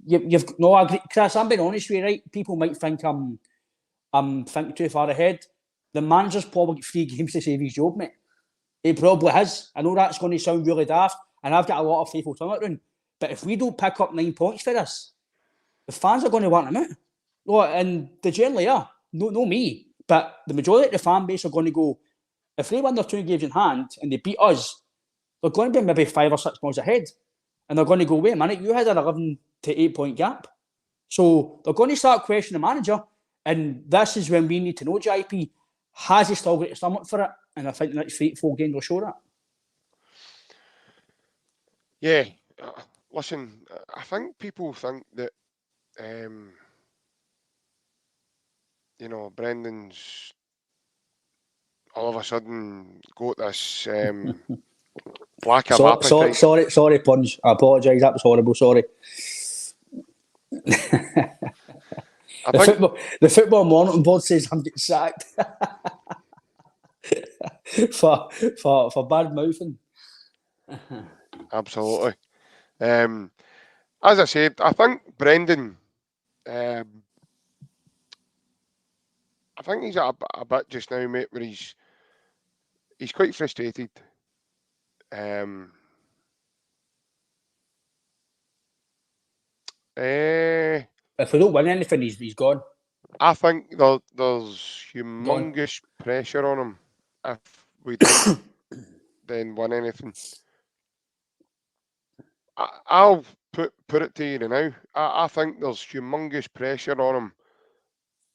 You've no, I agree. Chris, I'm being honest with you, right? People might think I'm thinking too far ahead. The manager's probably got 3 games to save his job, mate. He probably has. I know that's going to sound really daft, and I've got a lot of faith we'll turn it around. But if we don't pick up 9 points for this, the fans are going to want him out. No, and they generally are. No me. But the majority of the fan base are going to go, if they win their 2 games in hand and they beat us, they're going to be maybe 5 or 6 points ahead. And they're going to go, wait a minute, you had an 11 to 8 point gap. So they're going to start questioning the manager. And this is when we need to know, JP, has he still got the stomach for it? And I think the next 3 to 4 games will show that. Yeah. Listen, I think people think that, Brendan's all of a sudden got this lack of appetite. Sorry, Punch. I apologise. That was horrible. Sorry. The football monitoring board says I'm getting sacked for bad mouthing. Absolutely. As I said, I think Brendan, I think he's at a bit just now, mate, where he's quite frustrated. If we don't win anything, he's gone. I think there's humongous pressure on him if we don't then win anything. I'll put it to you now. I think there's humongous pressure on him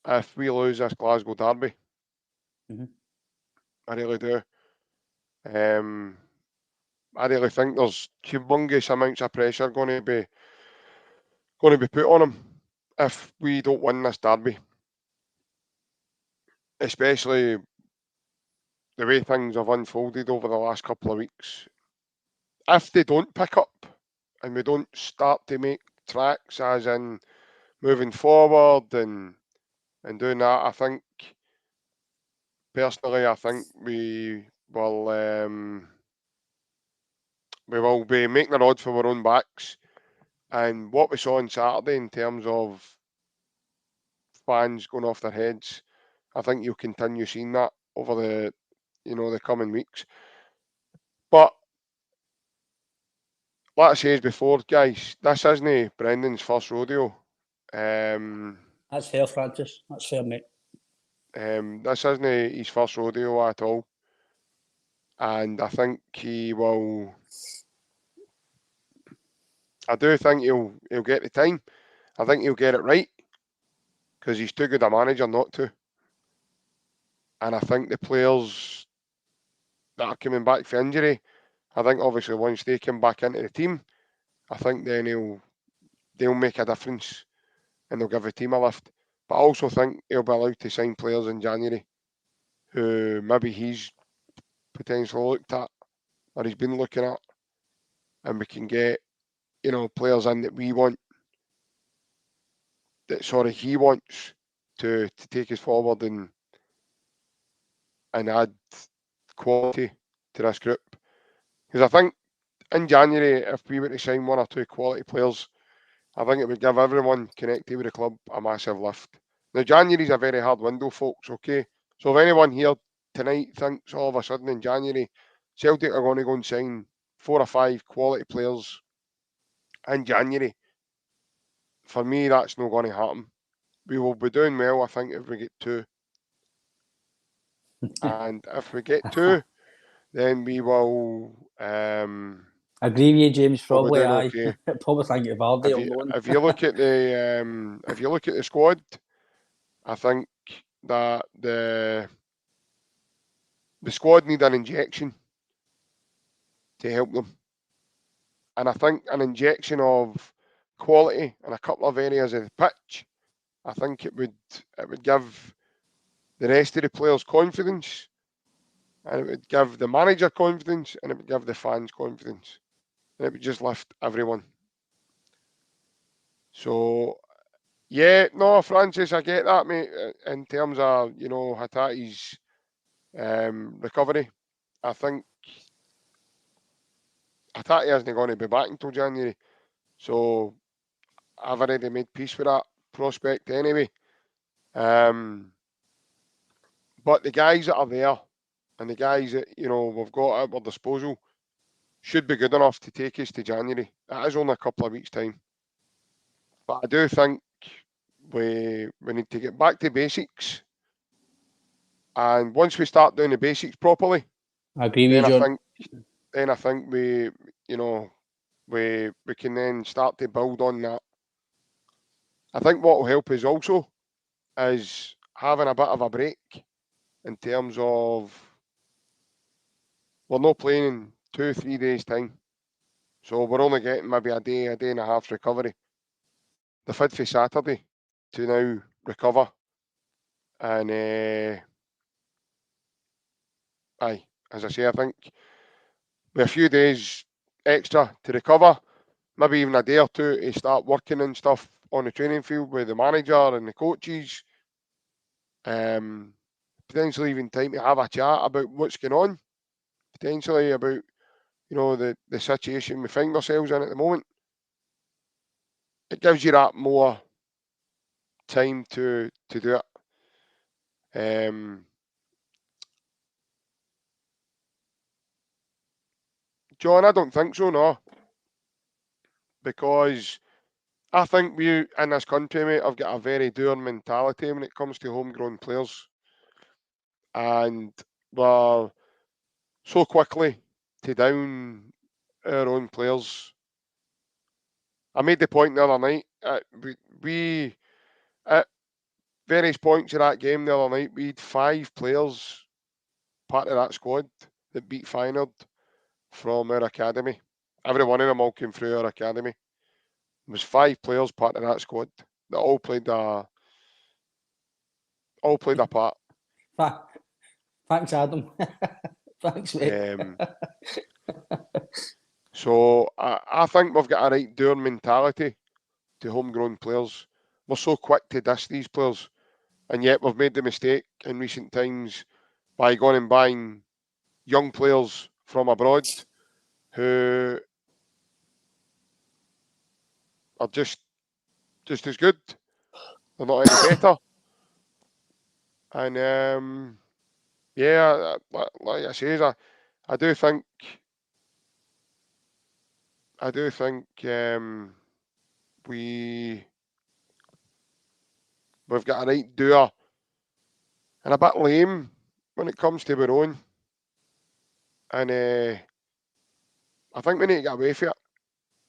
if we lose this Glasgow derby. Mm-hmm. I really do. I really think there's humongous amounts of pressure going to be put on him if we don't win this derby. Especially the way things have unfolded over the last couple of weeks. If they don't pick up and we don't start to make tracks, as in moving forward and doing that. I think, personally, I think we will be making an odds for our own backs. And what we saw on Saturday in terms of fans going off their heads, I think you'll continue seeing that over the coming weeks. But like I said before, guys, this isn't Brendan's first rodeo. That's fair, Francis. That's fair, mate. This isn't his first rodeo at all. And I think he will. I do think he'll get the time. I think he'll get it right, because he's too good a manager not to. And I think the players that are coming back for injury, I think obviously once they come back into the team, I think then they'll make a difference and they'll give the team a lift. But I also think he'll be allowed to sign players in January who maybe he's potentially looked at or he's been looking at, and we can get players in that we want, that he wants to take us forward and add quality to this group. Because I think in January, if we were to sign one or two quality players, I think it would give everyone connected with the club a massive lift. Now, January's a very hard window, folks, okay? So if anyone here tonight thinks all of a sudden in January, Celtic are going to go and sign 4 or 5 quality players in January, for me, that's not going to happen. We will be doing well, I think, if we get 2. And if we get 2, then we will... agree with you, James. we'll be Probably, doing aye. okay. Probably think of Vardy on loan. If you look at the squad, I think that the squad need an injection to help them, and I think an injection of quality in a couple of areas of the pitch, I think it would give the rest of the players confidence, and it would give the manager confidence, and it would give the fans confidence, and it would just lift everyone. So yeah, no, Francis, I get that, mate. In terms of Hatate's recovery, I think Hatate isn't going to be back until January, so I've already made peace with that prospect anyway. But the guys that are there and the guys that we've got at our disposal should be good enough to take us to January. That is only a couple of weeks' time, but I do think we need to get back to basics. And once we start doing the basics properly, I agree with you, John. I think we can then start to build on that. I think what will help us also is having a bit of a break in terms of we're not playing in 2-3 days' time. So we're only getting maybe a day and a half's recovery. The 5th of Saturday to now recover. And as I say, I think with a few days extra to recover, maybe even a day or 2 to start working and stuff on the training field with the manager and the coaches. Potentially even time to have a chat about what's going on. Potentially about the situation we find ourselves in at the moment. It gives you that more time to do it. John, I don't think so, no. Because I think we in this country, mate, have got a very dour mentality when it comes to homegrown players. And we're so quickly to down our own players. I made the point the other night. We at various points of that game the other night, we had 5 players part of that squad that beat Feyenoord from our academy. Every one of them all came through our academy. There was 5 players part of that squad that all played a part. Thanks, Adam. Thanks, mate. So I think we've got a right dour mentality to homegrown players. We're so quick to diss these players, and yet we've made the mistake in recent times by going and buying young players from abroad who are just as good. They're not any better. And yeah, like I say, I do think we've got a right doer and a bit lame when it comes to our own. And I think we need to get away from it.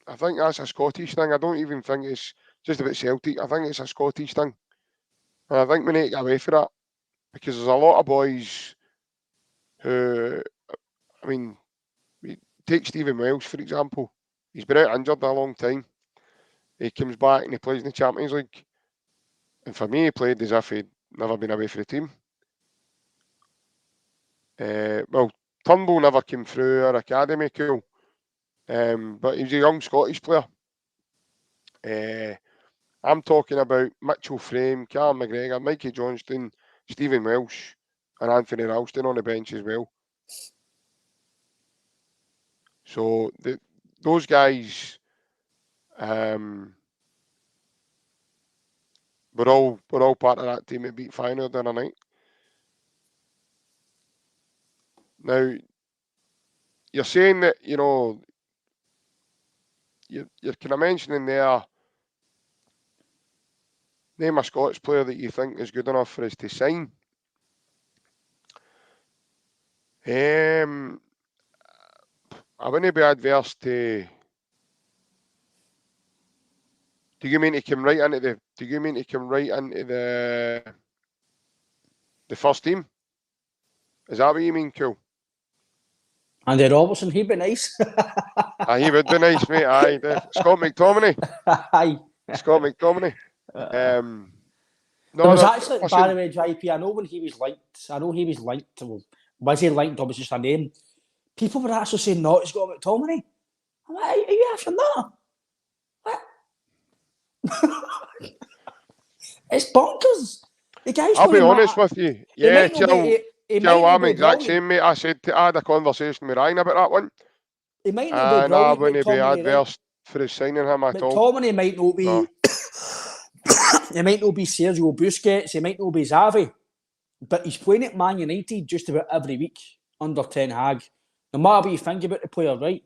I think that's a Scottish thing. I don't even think it's just about Celtic. I think it's a Scottish thing. And I think we need to get away from that. Because there's a lot of boys who, I mean, take Stephen Welsh, for example. He's been out injured a long time. He comes back and he plays in the Champions League. And for me, he played as if he'd never been away for the team. Well, Turnbull never came through our academy, cool. But he was a young Scottish player. I'm talking about Mitchell Frame, Callum McGregor, Mikey Johnston, Stephen Welsh, and Anthony Ralston on the bench as well. So those guys, we're all part of that team that beat Feyenoord the other night. Now, you're saying that, you know, you're kind of mentioning there, name a Scottish player that you think is good enough for us to sign. I wouldn't be adverse to. Do you mean to come right into the? Do you mean to come right into the first team? Is that what you mean, cool? Andy Robertson, he'd be nice. He would be nice, mate. Aye, Scott McTominay. Aye. Scott McTominay. There was actually, listen, by the way, JP, I know when he was linked, was he linked or was just a name? People were actually saying, no, it's Scott McTominay. I'm like, are you after that? What? It's bonkers. The guy's I'll be honest with you. Yeah, I'm the exact same, mate. I had a conversation with Ryan about that one. He might not be brilliant. I wouldn't be adverse for signing him at all. McTominay might not be. No. He might not be Sergio Busquets. He might not be Xavi. But he's playing at Man United just about every week under Ten Hag. No matter what you think about the player, right?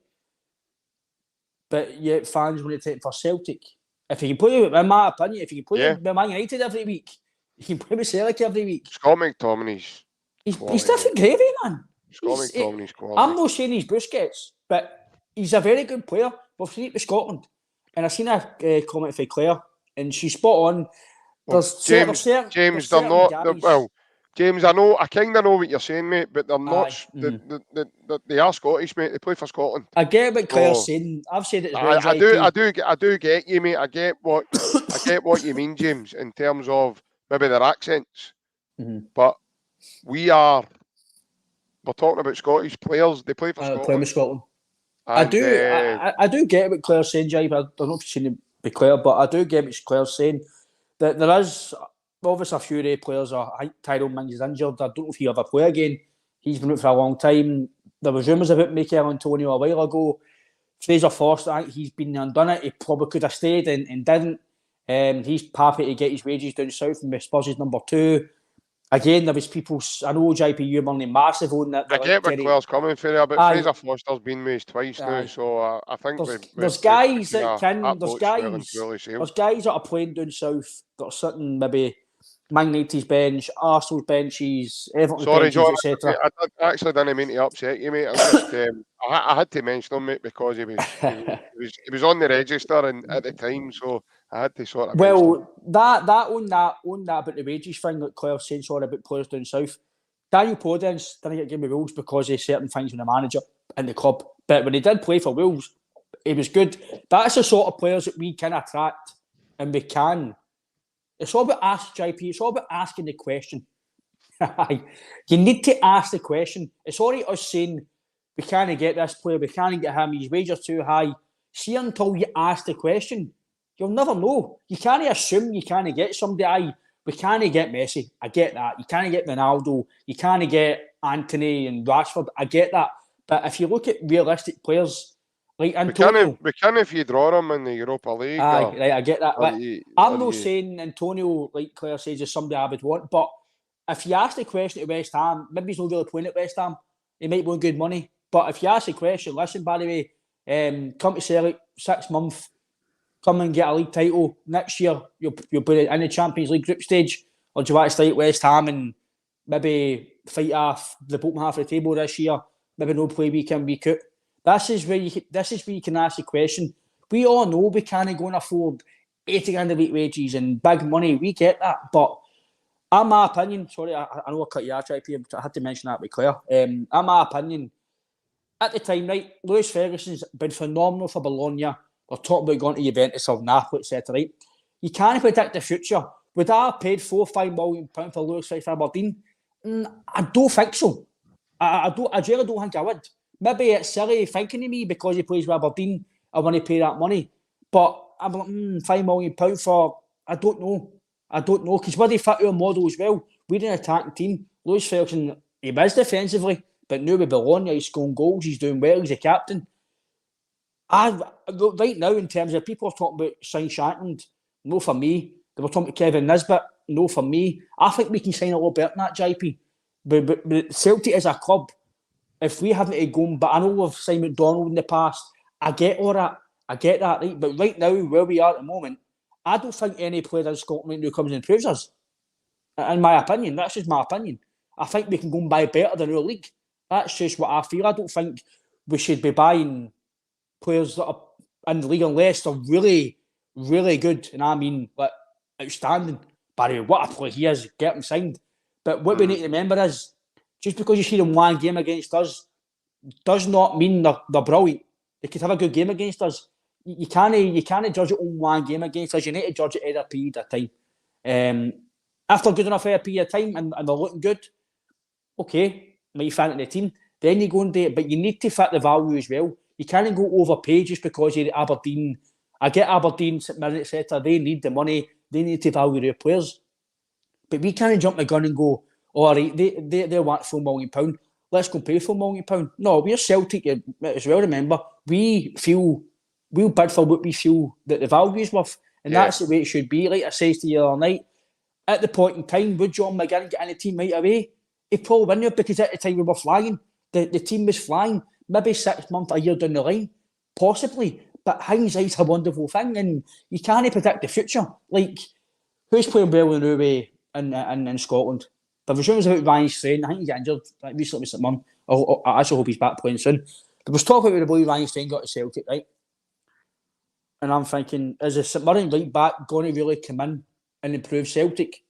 But yet fans want to take him for Celtic. If he can play, in my opinion, if he can play with Man United every week, he can play with Celtic every week. Scott McTominay's He's different gravy, man. Scott McTominay's quality. I'm not saying he's Busquets, but he's a very good player. We've seen it with Scotland. And I've seen a comment from Claire, and she's spot on. James, they're not. Well, James, I kind of know what you're saying, mate, but they're not. They are Scottish, mate. They play for Scotland. I get what Claire's saying. I've said it as well. I do get you, mate. I get what you mean, James, in terms of maybe their accents. But we're talking about Scottish players. They play for Scotland. Play with Scotland. And, I do get what Claire's saying, Jai. I don't know if you've seen it be Claire, but I do get what Claire's saying. That there is obviously a few players. I think Tyrone Mings is injured. I don't know if he'll ever play again. He's been out for a long time. There was rumours about Mikel Antonio a while ago. Fraser Forster, I think he's been undone it. He probably could have stayed and didn't. He's happy to get his wages down south and be Spurs' number 2. Again, there was people. I know JP, you're only massive on that. I get where Claire's coming from there, but Fraser Forster's been with us twice now, so I think there's guys that can. There's guys that are playing down south that are sitting maybe Man United's bench, Arsenal's benches, Everton's benches, etc. I actually didn't mean to upset you, mate. I had to mention him, mate, because he was on the register at the time, so I had to sort of. Well, that about the wages thing that Claire said, sorry, about players down south. Daniel Podence didn't get given Wolves because of certain things with the manager and the club. But when he did play for Wolves, he was good. That's the sort of players that we can attract, and we can. It's all about It's all about asking the question. You need to ask the question. It's all right us saying we can't get this player, we can't get him. His wages are too high. See, until you ask the question. You'll never know. You can't assume you can't get somebody. We can't get Messi. I get that. You can't get Ronaldo. You can't get Anthony and Rashford. I get that. But if you look at realistic players like Antonio, we can if you draw them in the Europa League. Right, I get that. I'm not saying Antonio, like Claire says, is somebody I would want. But if you ask the question to West Ham, maybe he's not really playing at West Ham. He might want good money. But if you ask the question, listen, by the way, come to Celtic 6 months, come and get a league title next year. You'll be in the Champions League group stage, or do you want to stay at West Ham and maybe fight off the bottom half of the table this year? Maybe no play week in, week out. This is where you can ask the question. We all know we can't go and afford 80 grand a week wages and big money. We get that, but in my opinion, sorry, I know I cut you out, JP, I had to mention that with Claire. In my opinion, at the time, right, Lewis Ferguson's been phenomenal for Bologna. We're talking about going to Juventus or Napoli, etc. Right? You can't predict the future. Would I have paid £4 or £5 million for Lewis for Aberdeen? I don't think so. I really don't think I would. Maybe it's silly thinking of me because he plays with Aberdeen. I want to pay that money. But I'm like, £5 million for, I don't know. Because where they fit our model as well, we're an attacking team. Lewis Ferguson, he is defensively, but now with Bologna, he's scoring goals, he's doing well, he's a captain. Right now, in terms of people are talking about Sign Shankland, no for me. They were talking about Kevin Nisbet, no for me. I think we can sign a lot better than that, JP. But Celtic as a club, if we haven't to go, but I know we've signed McDonald in the past, I get all that. I get that, right? But right now, where we are at the moment, I don't think any player in Scotland who comes and improves us. In my opinion, that's just my opinion. I think we can go and buy better than our league. That's just what I feel. I don't think we should be buying players that are in the league unless they're really, really good. And I mean, like, outstanding. Barry, what a player he is, get him signed. But what we need to remember is, just because you see them one game against us, does not mean they're brilliant. They could have a good game against us. You can't judge it on one game against us. You need to judge it over a period of time. If they're good enough for a period of time and they're looking good, okay, might fit in the team. Then you go and do it, but you need to fit the value as well. You can't go overpay just because you're Aberdeen. I get Aberdeen, St Mirren, etc. They need the money. They need to value their players. But we can't jump the gun and go, all right, they want £4 million. Let's go pay £4 million. No, we're Celtic as well, remember. We'll bid for what we feel that the value is worth. And that's the way it should be. Like I said to you the other night, at the point in time, would John McGinn get in the team right away? He probably wouldn't, because at the time we were flying. The team was flying. Maybe 6 months, a year down the line. Possibly. But hindsight's a wonderful thing, and you can't predict the future. Like, who's playing well in Norway and in Scotland? There was rumours about Ryan Strain. I think he got injured recently with St Mirren. I actually hope he's back playing soon. There was talk about the boy Ryan Strain got to Celtic, right? And I'm thinking, is the St Mirren right back going to really come in and improve Celtic?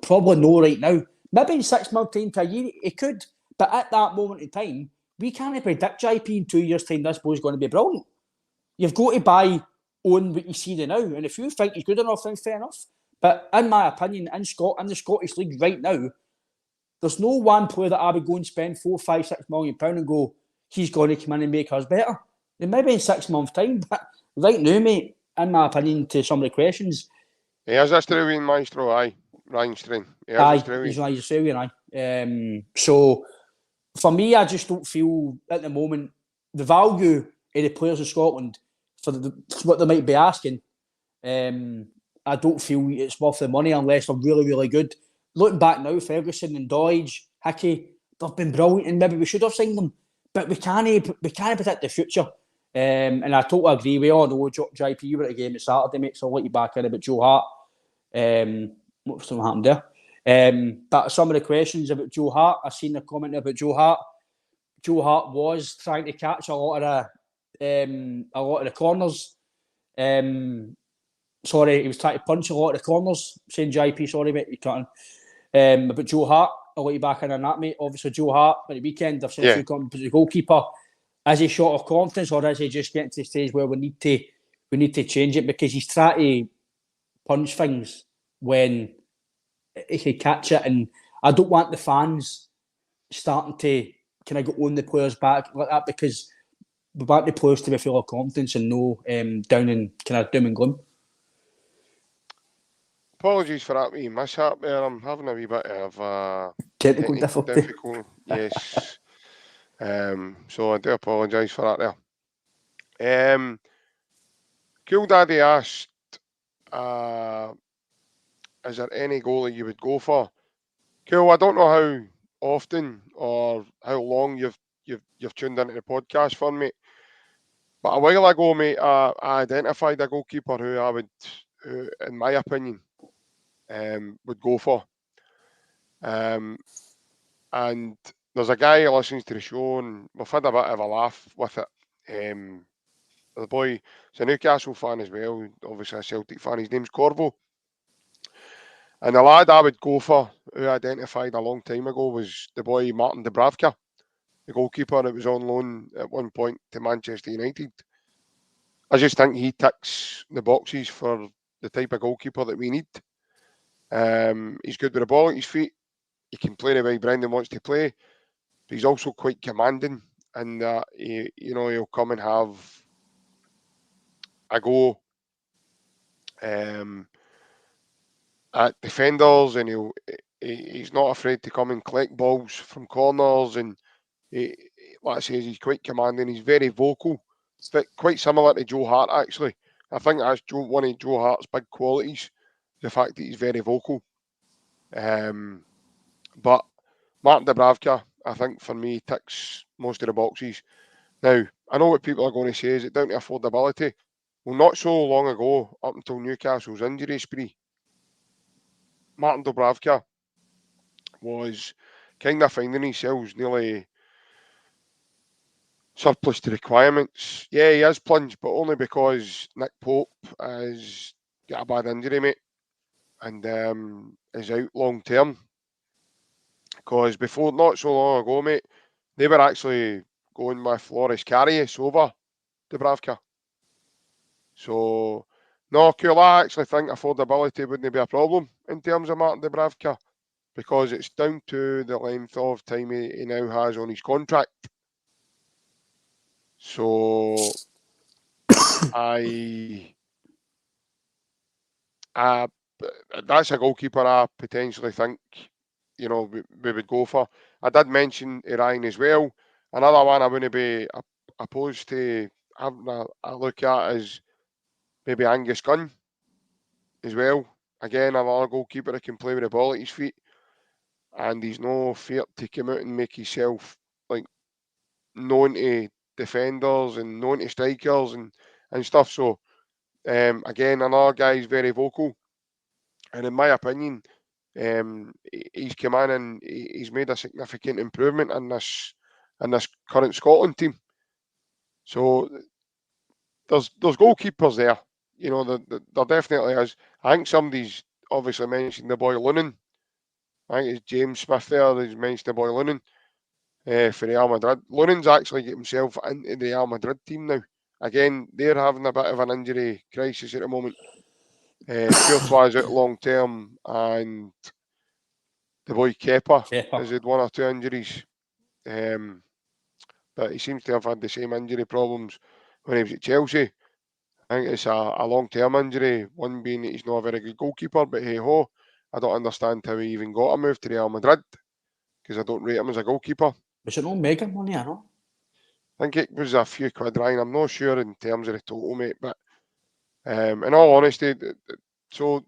Probably no right now. Maybe in 6 months' time to a year, he could. But at that moment in time, we can't predict JP in 2 years' time this boy's going to be brilliant. You've got to buy on what you see there now. And if you think he's good enough, then fair enough. But in my opinion, in the Scottish League right now, there's no one player that I would go and spend £4, £5, £6 million and go, he's going to come in and make us better. Then maybe in 6 months' time. But right now, mate, in my opinion, to some of the questions. He has Australian maestro, aye. Ryan Strain. He's Australian, aye. So, for me, I just don't feel at the moment the value of the players in Scotland for what they might be asking. I don't feel it's worth the money unless they're really, really good. Looking back now, Ferguson and Doidge, Hickey, they've been brilliant, and maybe we should have signed them, but we can't predict the future. And I totally agree. We all know JP, you were at the game at Saturday, mate, so I'll let you back in about Joe Hart. What's going to happen there? But some of the questions about Joe Hart, I've seen the comment about Joe Hart. Joe Hart was trying to catch a lot of the corners. Sorry, he was trying to punch a lot of the corners. Saying JP, sorry, mate, you can't. But Joe Hart, I'll let you back in on that, mate. Obviously, Joe Hart, at the weekend, I've seen a few comments, the goalkeeper. Is he short of confidence, or is he just getting to the stage where we need to change it, because he's trying to punch things when he can catch it, and I don't want the fans starting to kind of go on the players back like that, because we want the players to be full of confidence and no down and kind of doom and gloom. Apologies for that wee mishap there. I'm having a wee bit of Technical difficulty. Yes. So I do apologise for that there. Cool Daddy asked, is there any goalie you would go for? Cool, I don't know how often or how long you've tuned into the podcast for, mate. But a while ago, mate, I identified a goalkeeper who, in my opinion, would go for. And there's a guy who listens to the show, and we've had a bit of a laugh with it. The boy is a Newcastle fan as well, obviously a Celtic fan. His name's Corvo. And the lad I would go for, who I identified a long time ago, was the boy Martin Dubravka, the goalkeeper that was on loan at one point to Manchester United. I just think he ticks the boxes for the type of goalkeeper that we need. He's good with the ball at his feet. He can play the way Brendan wants to play. But he's also quite commanding, and he'll come and have a go at defenders, and he's not afraid to come and collect balls from corners, and like I say, he's quite commanding. He's very vocal, but quite similar to Joe Hart actually. I think that's one of Joe Hart's big qualities, the fact that he's very vocal. But Martin Dubravka, I think for me, ticks most of the boxes. Now, I know what people are going to say, is it down to affordability? Well, not so long ago, up until Newcastle's injury spree, Martin Dubravka was kind of finding himself nearly surplus to requirements. Yeah, he has plunged, but only because Nick Pope has got a bad injury, mate, and is out long term. Because before, not so long ago, mate, they were actually going with Loris Karius over Dubravka. So, no, cool. I actually think affordability wouldn't be a problem in terms of Martin Dubravka, because it's down to the length of time he now has on his contract. So, that's a goalkeeper I potentially think, we would go for. I did mention Ryan as well. Another one I wouldn't be opposed to having a look at is maybe Angus Gunn as well. Again, another goalkeeper that can play with the ball at his feet, and he's no fear to come out and make himself known to defenders and known to strikers and stuff. So again, another guy is very vocal, and in my opinion, he's come in and he's made a significant improvement in this current Scotland team. So there's goalkeepers there. There definitely is. I think somebody's obviously mentioned the boy Lunan. I think it's James Smith there who's mentioned the boy Lunan for Real Madrid. Lunan's actually get himself into the Real Madrid team now. Again, they're having a bit of an injury crisis at the moment. Courtois is out long term, and the boy Kepa has had one or two injuries. But he seems to have had the same injury problems when he was at Chelsea. I think it's a long-term injury, one being that he's not a very good goalkeeper, but hey-ho, I don't understand how he even got a move to Real Madrid, because I don't rate him as a goalkeeper. Was it no mega money, I know? I think it was a few quid, Ryan. I'm not sure in terms of the total, mate, but in all honesty, so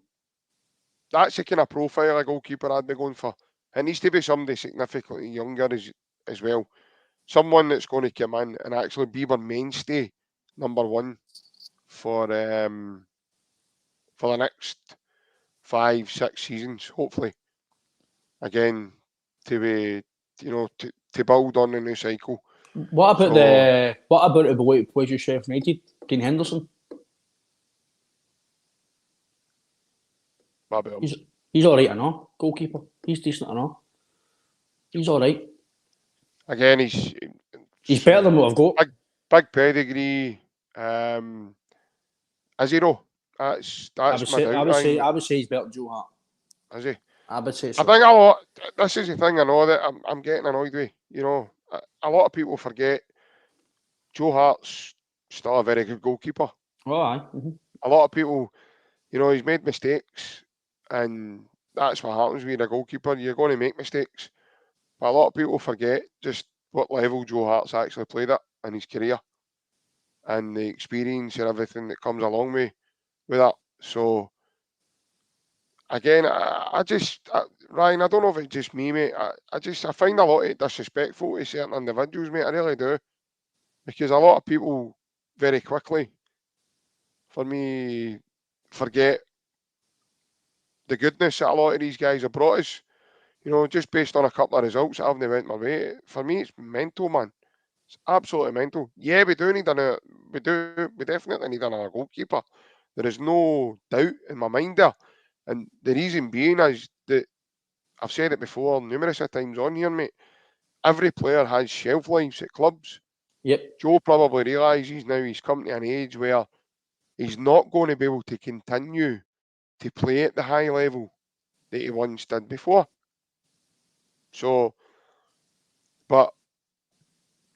that's the kind of profile of goalkeeper I'd be going for. It needs to be somebody significantly younger as well. Someone that's going to come in and actually be our mainstay, number one, for the next 5-6 seasons, hopefully. Again, to be, to build on the new cycle. What about the boy who plays with Sheffield United, Dean Henderson? What about him? He's all right, I know. Goalkeeper, he's decent, I know. He's all right. Again, he's better than what I've got. Big pedigree. Is he though? That's I would say he's better than Joe Hart. Is he? I would say so. I think this is the thing I know that I'm getting annoyed with. A lot of people forget Joe Hart's still a very good goalkeeper. Oh, aye. A lot of people, you know, he's made mistakes, and that's what happens with a goalkeeper. You're going to make mistakes. But a lot of people forget just what level Joe Hart's actually played at in his career, and the experience and everything that comes along with that. So, again, Ryan, I don't know if it's just me, mate. I find a lot of it disrespectful to certain individuals, mate. I really do. Because a lot of people very quickly, for me, forget the goodness that a lot of these guys have brought us. You know, just based on a couple of results that haven't went my way. For me, it's mental, man. It's absolutely mental. Yeah, we definitely need another goalkeeper. There is no doubt in my mind there. And the reason being is that I've said it before numerous of times on here, mate. Every player has shelf lives at clubs. Yep. Joe probably realises now he's come to an age where he's not going to be able to continue to play at the high level that he once did before. So, but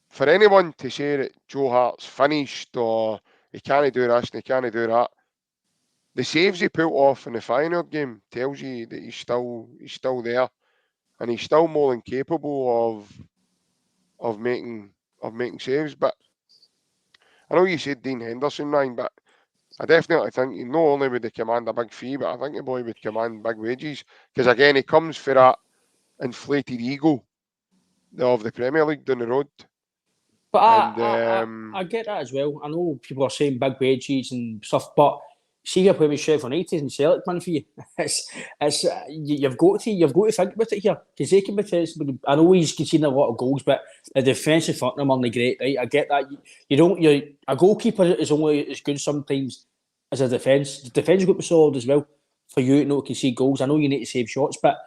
for anyone to say that Joe Hart's finished or he can't do this and he can't do that, the saves he pulled off in the Feyenoord game tells you that he's still there, and he's still more than capable of making saves. But I know you said Dean Henderson, Ryan, but I definitely think not only would he command a big fee, but I think the boy would command big wages, because again he comes for that inflated ego of the Premier League down the road. But And I get that as well. I know people are saying big wages and stuff, but see, you're playing with Sheffield United and Celtic, man, for you. You've got to think about it here, because they can potentially. I know he's conceding a lot of goals, but the defensive front of them aren't great, right? I get that. A goalkeeper is only as good sometimes as a defence. The defence has got to be solid as well for you to not concede goals. I know you need to save shots, but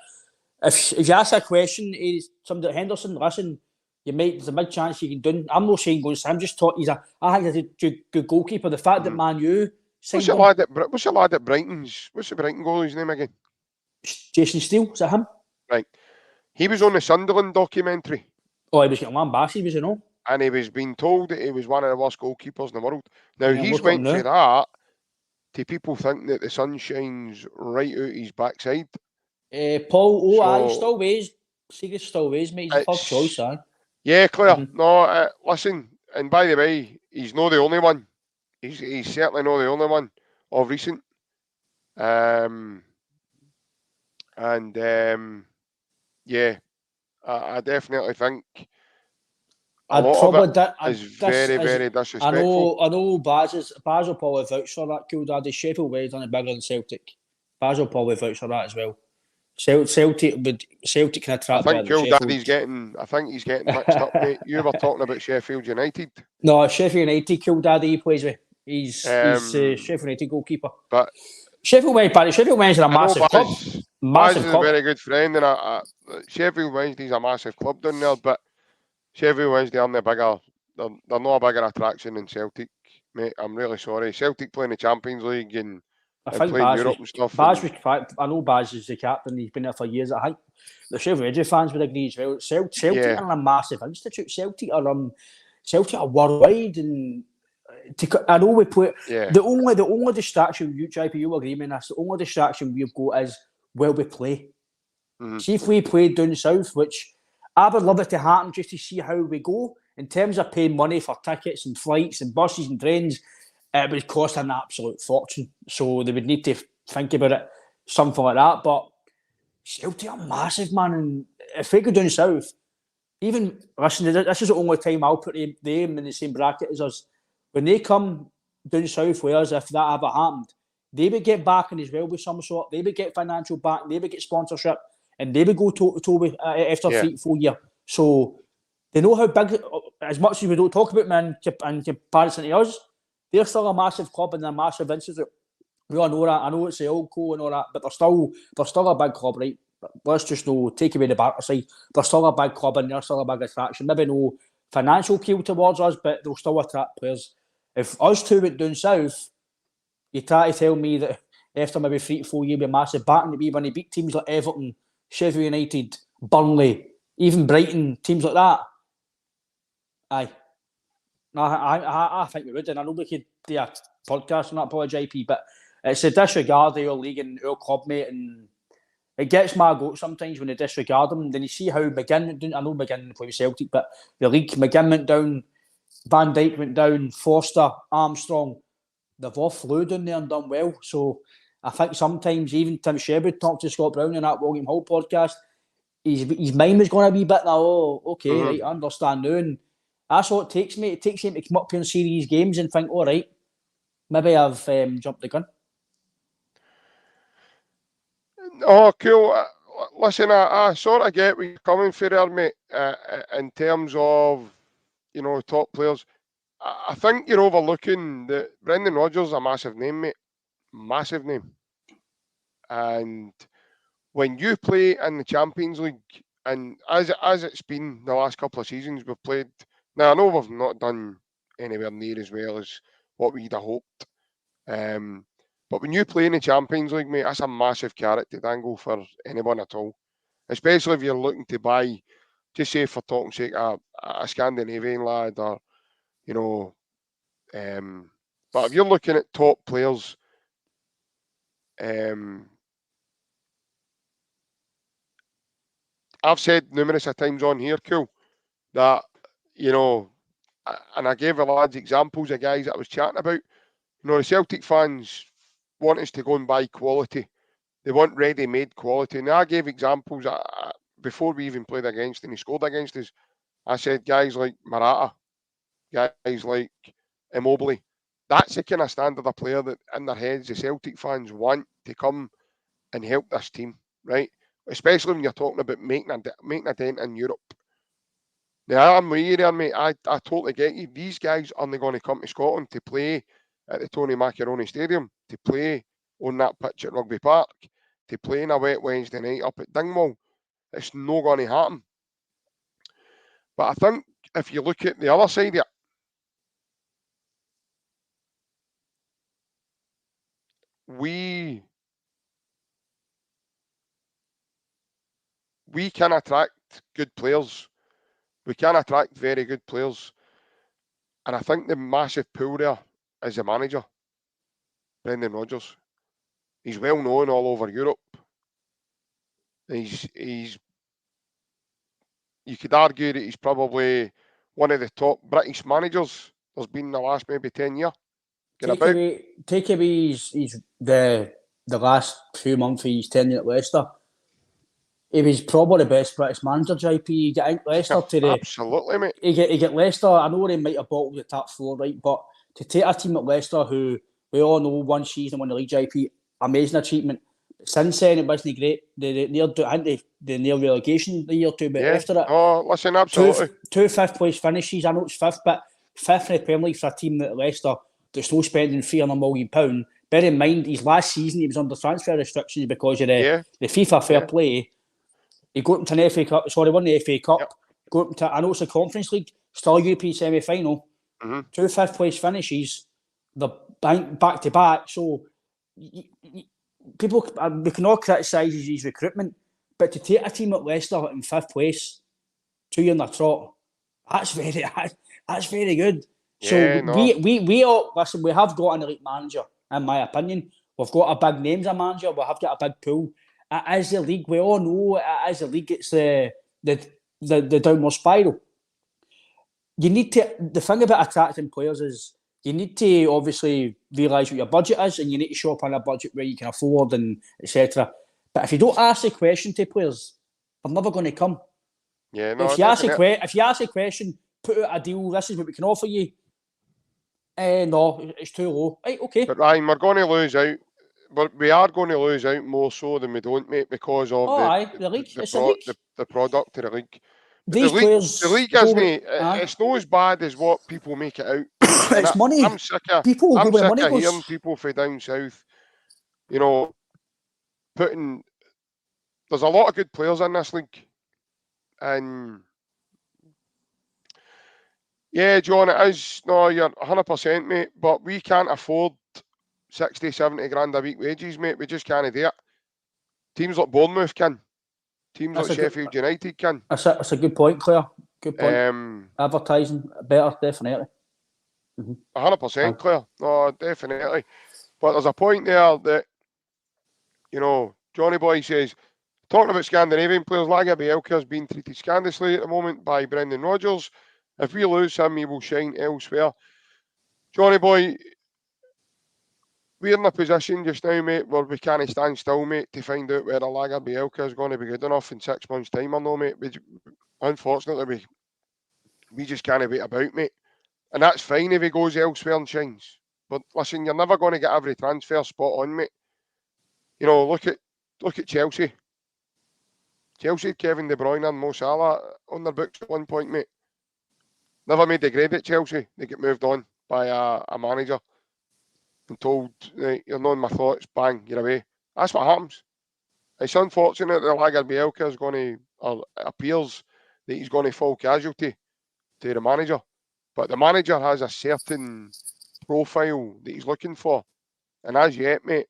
if you ask a question, is somebody like Henderson, listen. There's a big chance you can do it. I'm not saying going to. I'm just talking. I think he's a good goalkeeper. The fact that Man U what's the lad at Brighton's? What's the Brighton goalie's name again? Jason Steele, is that him? Right. He was on the Sunderland documentary. Oh, he was getting lambasted, was he not? And he was being told that he was one of the worst goalkeepers in the world. Now, Yeah, he's went for that to people think that the sun shines right out his backside. Paul, aye, still weighs. Seagus still weighs, mate. He's the first choice, aye. Yeah, Claire. Mm-hmm. No, listen, and by the way, he's not the only one. He's certainly not the only one of recent. Yeah, I definitely think a lot of it is very disrespectful. I know Baz will probably vouch for that, Cool Daddy. Sheffield Wednesday done it bigger than Celtic. Baz will probably vouch for that as well. Celtic can attract. I think Cool Daddy's getting mixed up, mate. You were talking about Sheffield United. No, Sheffield United, Cool Daddy he plays with. He's Sheffield United goalkeeper. But Sheffield Wednesday are a massive club. Baz is a very good friend, and Sheffield Wednesday's a massive club down there. But Sheffield Wednesday aren't they're not a bigger attraction than Celtic, mate. I'm really sorry. Celtic playing the Champions League and playing Europe and stuff. I know Baz is the captain. He's been there for years. I think the Sheffield Wednesday fans would agree as well. Celtic are a massive institute. Celtic are worldwide, and I know we play. Yeah. The only distraction, you agree with us, the only distraction we've got is will we play. Mm-hmm. See if we played down south, which I would love it to happen just to see how we go in terms of paying money for tickets and flights and buses and trains. It would cost an absolute fortune, so they would need to think about it, something like that. But Celtic are massive, man, and if they go down south, even listen, this is the only time I'll put them in the same bracket as us. When they come down south with us, if that ever happened, they would get backing as well with some sort. They would get financial backing, they would get sponsorship, and they would go toe-to-toe after 3-4 years. So they know how big, as much as we don't talk about them in comparison to us, they're still a massive club and a massive institute. We all know that. I know it's the old co and all that, but they're still a big club, right? But let's just take away the back side. They're still a big club and they're still a big attraction. Maybe no financial appeal towards us, but they'll still attract players. If us two went down south, you try to tell me that after maybe 3-4 years, we're massive batting to be when they beat teams like Everton, Sheffield United, Burnley, even Brighton, teams like that. Aye. No, I think we would, and I know we could do a podcast on that, probably, JP, but it's a disregard of our league and our club, mate, and it gets my goat sometimes when they disregard them. Then you see how McGinn, I know McGinn played with Celtic, but the league, McGinn went down, Van Dijk went down, Forster, Armstrong, they've all flew down there and done well. So I think sometimes even Tim Sherwood talked to Scott Brown in that William Hall podcast, his mind was going to be a bit like, oh, okay, right, I understand now. And that's what it takes, mate. It takes him to come up here and see these games and think, all right, maybe I've jumped the gun. Oh, cool. Listen, I sort of get where you're coming from there, mate, in terms of, top players. I think you're overlooking that Brendan Rodgers is a massive name, mate. Massive name. And when you play in the Champions League, and as it's been the last couple of seasons, we've played. Now, I know we've not done anywhere near as well as what we'd have hoped. But when you play in the Champions League, mate, that's a massive carrot to dangle for anyone at all. Especially if you're looking to buy, just say for talking's sake, a Scandinavian lad, or, but if you're looking at top players, I've said numerous of times on here, cool, that, and I gave the lads examples of guys that I was chatting about. The Celtic fans want us to go and buy quality. They want ready-made quality. Now, I gave examples before we even played against and he scored against us. I said guys like Morata, guys like Immobile. That's the kind of standard of player that in their heads the Celtic fans want to come and help this team, right? Especially when you're talking about making a dent in Europe. Now, I'm with you there, mate. I totally get you. These guys aren't going to come to Scotland to play at the Tony Macaroni Stadium, to play on that pitch at Rugby Park, to play in a wet Wednesday night up at Dingwall. It's not going to happen. But I think if you look at the other side of it, we can attract good players. We can attract very good players. And I think the massive pull there is the manager, Brendan Rodgers. He's well known all over Europe. He's you could argue that he's probably one of the top British managers there's been in the last maybe 10 years. Take away he's the last few months of his tenure at Leicester. He was probably the best British manager, JP. You get Leicester to the... Absolutely, mate. You get Leicester, I know they might have bottled the top four, right? But to take a team at Leicester who we all know one season won the league, JP, amazing achievement. Since then, it wasn't great. They near relegation the year or two, but after it... Oh, listen, absolutely. Two fifth-place finishes. I know it's fifth, but fifth in the Premier League for a team at Leicester that's not spending £300 million. Bear in mind, his last season, he was under transfer restrictions because of the FIFA fair play. He got into an FA Cup, won the FA Cup, got into, I know it's a Conference League, still a European semi-final, 2 fifth-place finishes, they're back-to-back, so people, we can all criticise his recruitment, but to take a team at Leicester in fifth place, 2 years in a trot, that's very good. So we all, listen, we have got an elite manager, in my opinion. We've got a big name as a manager, we have got a big pool. As the league, we all know as the league gets the downward spiral. You need to, the thing about attracting players is you need to obviously realise what your budget is, and you need to show up on a budget where you can afford and etc. But if you don't ask the question to players, they're never going to come. Yeah, no. If you ask a question, put out a deal. This is what we can offer you. No, it's too low. Right, okay. But Ryan, we're going to lose out. But we are going to lose out more so than we don't, mate, because of the league. The product of the league. These players, the league isn't it's not as bad as what people make it out. It's money. I'm sick of hearing people from down south, putting. There's a lot of good players in this league, and yeah, John, it is. No, you're 100%, mate. But we can't afford 60, 70 grand a week wages, mate. We just can't do it. Teams like Bournemouth can. Teams like Sheffield United can. That's a good point, Claire. Good point. Advertising better, definitely. 100%, Claire. No, definitely. But there's a point there that, you know, Johnny Boy says, talking about Scandinavian players, Lager Bielka has been treated scandalously at the moment by Brendan Rodgers. If we lose him, he will shine elsewhere. Johnny Boy, we're in a position just now, mate, where we can't stand still, mate, to find out whether Lager Bielka is going to be good enough in 6 months' time or no, mate. Unfortunately, we just can't wait about, mate. And that's fine if he goes elsewhere and shines. But listen, you're never going to get every transfer spot on, mate. You know, look at Chelsea. Chelsea had Kevin De Bruyne and Mo Salah on their books at one point, mate. Never made the grade at Chelsea. They get moved on by a manager and told, you're not in my thoughts, bang, you're away. That's what happens. It's unfortunate that Lager Bielka is going to, or it appears that he's going to fall casualty to the manager. But the manager has a certain profile that he's looking for. And as yet, mate,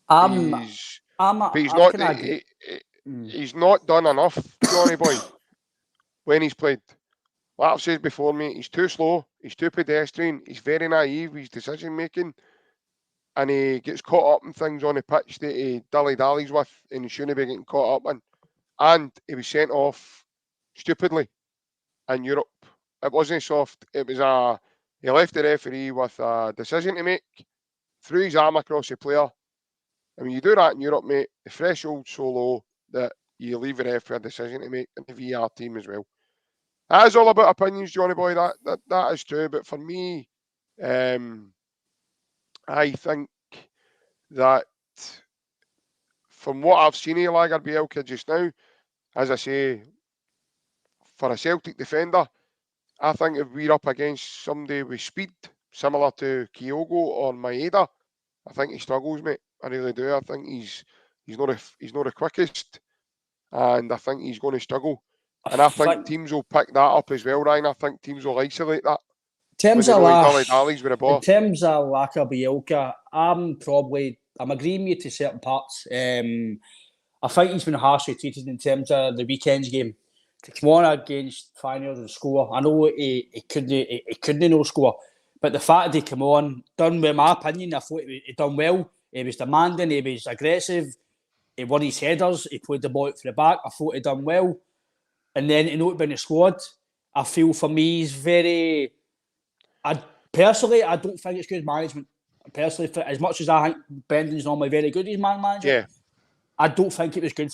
he's not done enough, Johnny Boy, when he's played. Like I've said before, mate, he's too slow, he's too pedestrian, he's very naive, his decision making, and he gets caught up in things on the pitch that he dilly-dallies with and he shouldn't be getting caught up in. And he was sent off stupidly in Europe. It wasn't soft, it was he left the referee with a decision to make, threw his arm across the player. And when you do that in Europe, mate, the threshold's so low that you leave the referee a decision to make, and the VR team as well. That is all about opinions, Johnny Boy. That is true. But for me, I think that from what I've seen of Lager Bielka just now, as I say, for a Celtic defender, I think if we're up against somebody with speed, similar to Kyogo or Maeda, I think he struggles, mate. I really do. I think he's not the quickest, and I think he's going to struggle. And I think teams will pick that up as well, Ryan. I think teams will isolate that. In terms of Lager Bielka, I'm agreeing with you to certain parts. I think he's been harshly treated in terms of the weekend's game. To come on against Feyenoord and score, I know he couldn't no score, but the fact that he came on, done well, in my opinion, I thought he done well. He was demanding, he was aggressive, he won his headers, he played the ball out for the back. I thought he done well. And then to not be in the squad, I feel for me he's very... Personally, I don't think it's good management. Personally, as much as I think Brendan's normally very good as man manager, yeah, I don't think it was good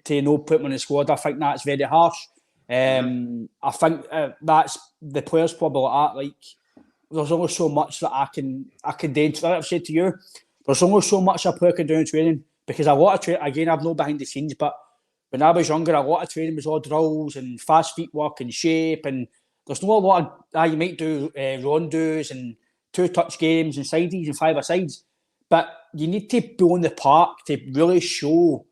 to not put him in the squad. I think that's very harsh. I think that's the players probably like that. Like, there's only so much that I can do. Like I've said to you, there's only so much a player can do in training, because a lot of training, again, I've no behind the scenes, but when I was younger, a lot of training was all drills and fast feet work and shape, and there's not a lot of, you might do rondos and two-touch games and sideys and five-a-sides, but you need to be on the park to really show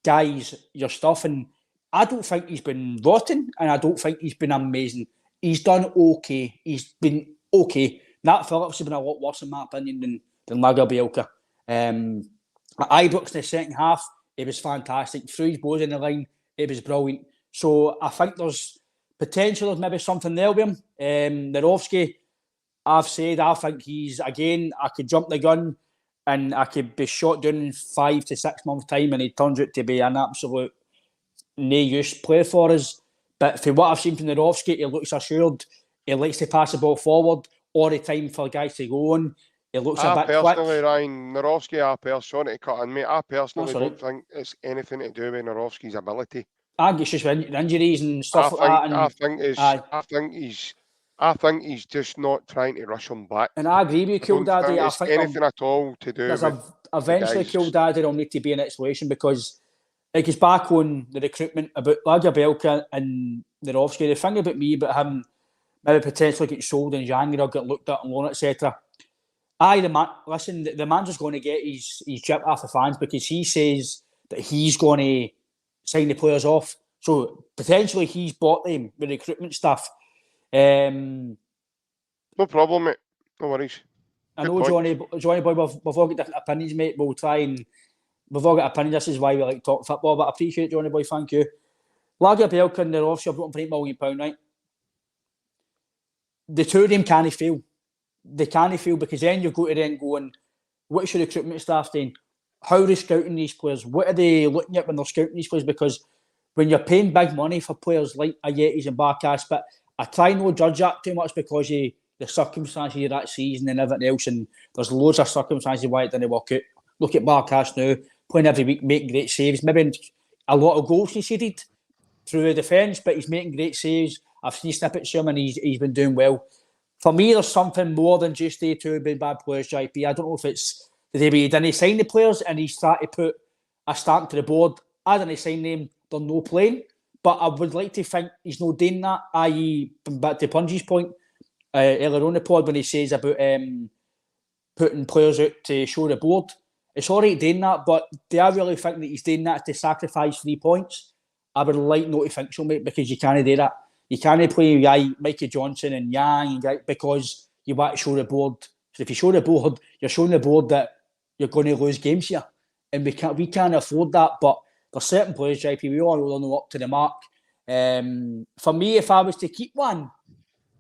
guys your stuff. And I don't think he's been rotten, and I don't think he's been amazing. He's done okay. He's been okay. Nat Phillips has been a lot worse, in my opinion, than Lager Bielka. At Ibrox in the second half, it was fantastic. Threw his balls in the line, it was brilliant. So I think there's potential, there's maybe something there with him. Nerowski, I've said, I think he's, again, I could jump the gun and I could be shot down in 5 to 6 months' time, and he turns out to be an absolute no-use player for us. But for what I've seen from Nerowski, he looks assured. He likes to pass the ball forward all the time for guys to go on. He looks a bit quick. Personally, Ryan, Nerowski, sorry to cut in, mate. I personally don't think it's anything to do with Nerowski's ability. I think it's just injuries and stuff like that. I think he's just not trying to rush him back. And I agree with you, Cool Daddy. I think anything at all to do with eventually, Cool Daddy will need to be in isolation, because it goes back on the recruitment about Lager Bielka and Nerowski. The thing about me about him maybe potentially getting sold in January or get looked at on loan, etc. The man's just going to get his chip off the fans, because he says that he's going to sign the players off. So potentially he's bought them with recruitment stuff. No problem, mate. No worries. I know, Johnny Boy, we've all got different opinions, mate. We've all got opinions. This is why we like talk football, but I appreciate it, Johnny Boy. Thank you. Lager Bielka and Nerowski are brought him for £8 million, right? the two of them can't fail. They can't fail because then you go to then going, what's your recruitment staff doing? How are they scouting these players? What are they looking at when they're scouting these players? Because when you're paying big money for players like Ayetis and Barkas, but I try not to judge that too much because of the circumstances of that season and everything else, and there's loads of circumstances why it didn't work out. Look at Barkas now, playing every week, making great saves, maybe a lot of goals conceded through the defence, but he's making great saves. I've seen snippets of him and he's been doing well. For me, there's something more than just they two being bad players, JP. I don't know if it's the he didn't sign the players and he's starting to put a stamp to the board. I didn't sign them, they're no playing. But I would like to think he's not doing that, i.e., back to Pungy's point earlier on the pod when he says about putting players out to show the board. It's all right doing that, but do I really think that he's doing that to sacrifice 3 points? I would like not to think so, mate, because you can't do that. You can't play Mikey Johnson and Yang because you want to show the board. So if you show the board, you're showing the board that you're going to lose games here. And we can't afford that. But there's certain players, JP, we all know they're up to the mark. For me, if I was to keep one,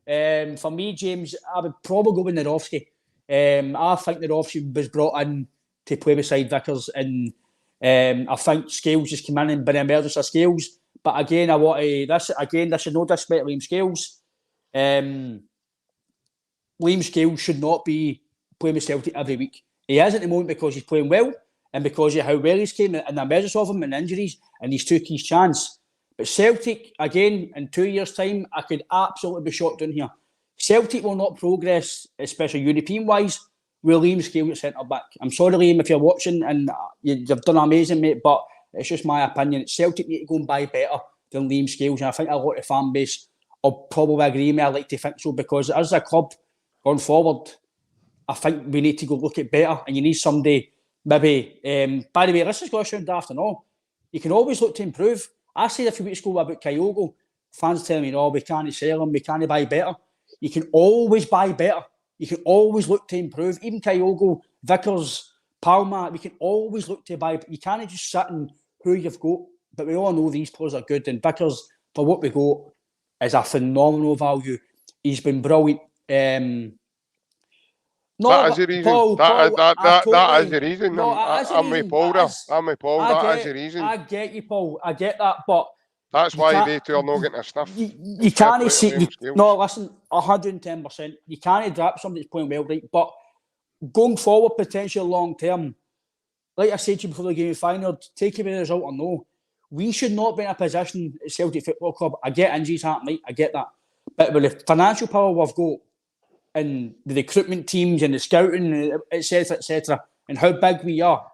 for me, James, I would probably go with Nerofsky. I think Nerofsky was brought in to play beside Vickers, and I think Scales just came in and been emergence of Scales. But again, I want to this is no disrespect to Liam Scales. Liam Scales should not be playing with Celtic every week. He is at the moment because he's playing well and because of how well he's came and the emergence of him and injuries, and he's took his chance. But Celtic, again, in 2 years' time, I could absolutely be shot down here. Celtic will not progress, especially European-wise, with Liam Scales at centre-back. I'm sorry, Liam, if you're watching, and you've done amazing, mate, but it's just my opinion. Celtic need to go and buy better than Liam Scales, and I think a lot of fan base will probably agree with me. I like to think so, because as a club going forward, I think we need to go look at better, and you need somebody maybe... by the way, this is going to sound daft and all. You can always look to improve. I said a few weeks ago about Kyogo. Fans telling me, no, we can't sell him, we can't buy better. You can always buy better. You can always look to improve. Even Kyogo, Vickers, Palma, we can always look to buy. You can't just sit and who you've got. But we all know these players are good. And Vickers, for what we got, is a phenomenal value. He's been brilliant. That is the reason. That is the reason. I'm with Paul there. I'm with Paul. That is the reason. I get you, Paul. I get that. But that's why they two are not getting a sniff. You can't see... No, listen, 110%. You can't drop somebody that's playing well, right? But going forward, potentially long-term, like I said to you before the game of final, take away the result or no, we should not be in a position at Celtic Football Club. I get injuries happening, I get that. But with the financial power we've got, and the recruitment teams and the scouting, etc., and how big we are,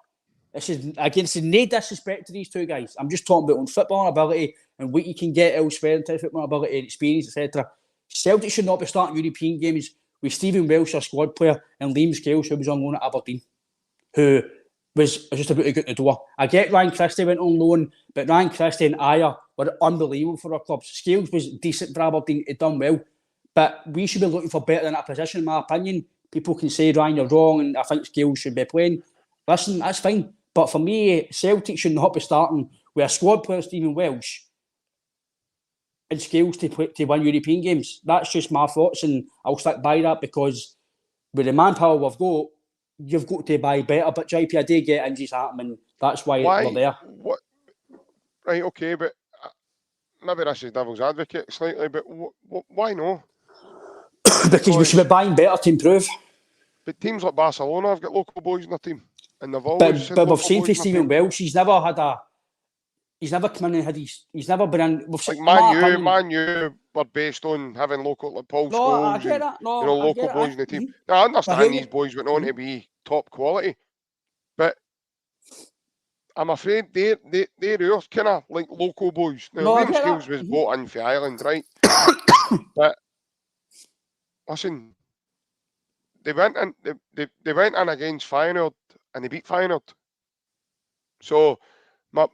this is, again, it's no disrespect to these two guys. I'm just talking about on football ability and what you can get elsewhere in terms of football ability and experience, etc. Celtic should not be starting European games with Stephen Welsh, a squad player, and Liam Scales, who was on loan at Aberdeen, who was just about to get the door. I get Ryan Christie went on loan, but Ryan Christie and Ayer were unbelievable for our clubs. Scales was decent for Aberdeen, he'd done well, but we should be looking for better than that position, in my opinion. People can say, Ryan, you're wrong, and I think Scales should be playing. Listen, that's fine. But for me, Celtic should not be starting with a squad player, Stephen Welsh, and Scales to win European games. That's just my thoughts, and I'll stick by that, because with the manpower we've got, you've got to buy better. But JP, I did get injuries happening. That's why we're there. What? Right, okay, but maybe this is devil's advocate slightly, but why no? Because we should be buying better to improve. But teams like Barcelona have got local boys in their team. And they've always but we've seen for Stephen Welsh, he's never come in and he's never been in. Like Man U were based on having local, like Paul Scholes, I get that. No, local boys in the team. Now I understand these boys went on to be top quality, but I'm afraid they're kind of like local boys. Now Liam Scales was bought in for Ireland, right? But listen, they went in against Feyenoord and they beat Feyenoord. So my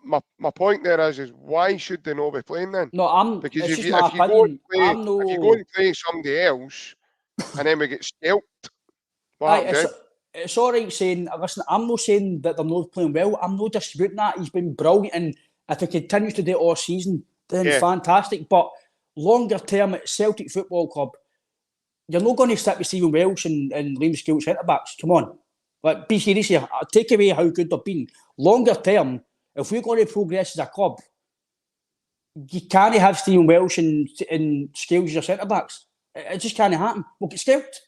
point there is why should they not be playing then? No, because if you go and play somebody else and then we get scalped, what happens then? It's all right saying, listen, I'm not saying that they're not playing well. I'm not disputing that. He's been brilliant, and if he continues to do it all season, then fantastic. But longer term at Celtic Football Club, you're not going to stick with Stephen Welsh and Liam Skeelt centre-backs. Come on. Like, be serious here. Take away how good they've been. Longer term, if we're going to progress as a club, you can't have Stephen Welsh and Scales as your centre-backs. It just can't happen. We'll get scalped.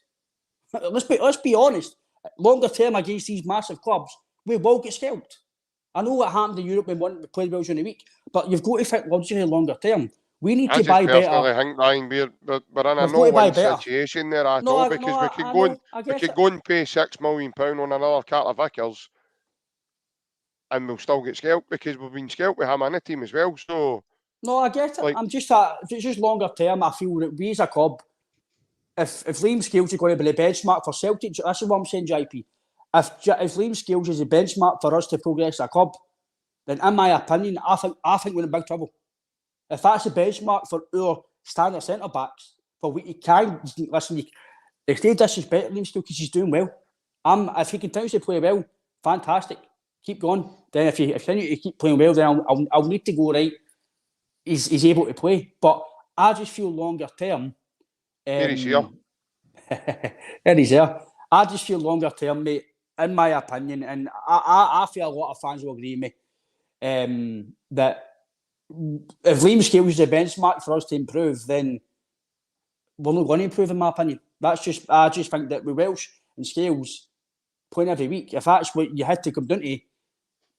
Let's be honest. Longer term against these massive clubs, we will get scalped. I know what happened in Europe when we played Welsh in a week, but you've got to think logically longer term. We need to buy better. I think, Ryan, we're in a no-win situation there at all, because we could go and pay £6 million on another Carter Vickers, and we'll still get scalped because we've been scalped with him in the team as well. So no, I get it. Like, if it's just longer term, I feel that we as a club, if Liam Scales is going to be the benchmark for Celtic, this is what I'm saying, JP. If Liam Scales is the benchmark for us to progress as a club, then in my opinion, I think we're in big trouble. If that's the benchmark for our standard centre backs, for what you can listen, if they disrespect Liam Scales because he's doing well, if he continues to play well, fantastic, keep going. Then if you continue to keep playing well, then I'll need to go right. He's able to play, but I just feel longer term. Here he's here. There he's here. I just feel longer term, mate. In my opinion, and I feel a lot of fans will agree with me, that if Liam Scales is the benchmark for us to improve, then we're not going to improve, in my opinion. I just think that with Welsh and Scales playing every week, if that's what you had to come down to,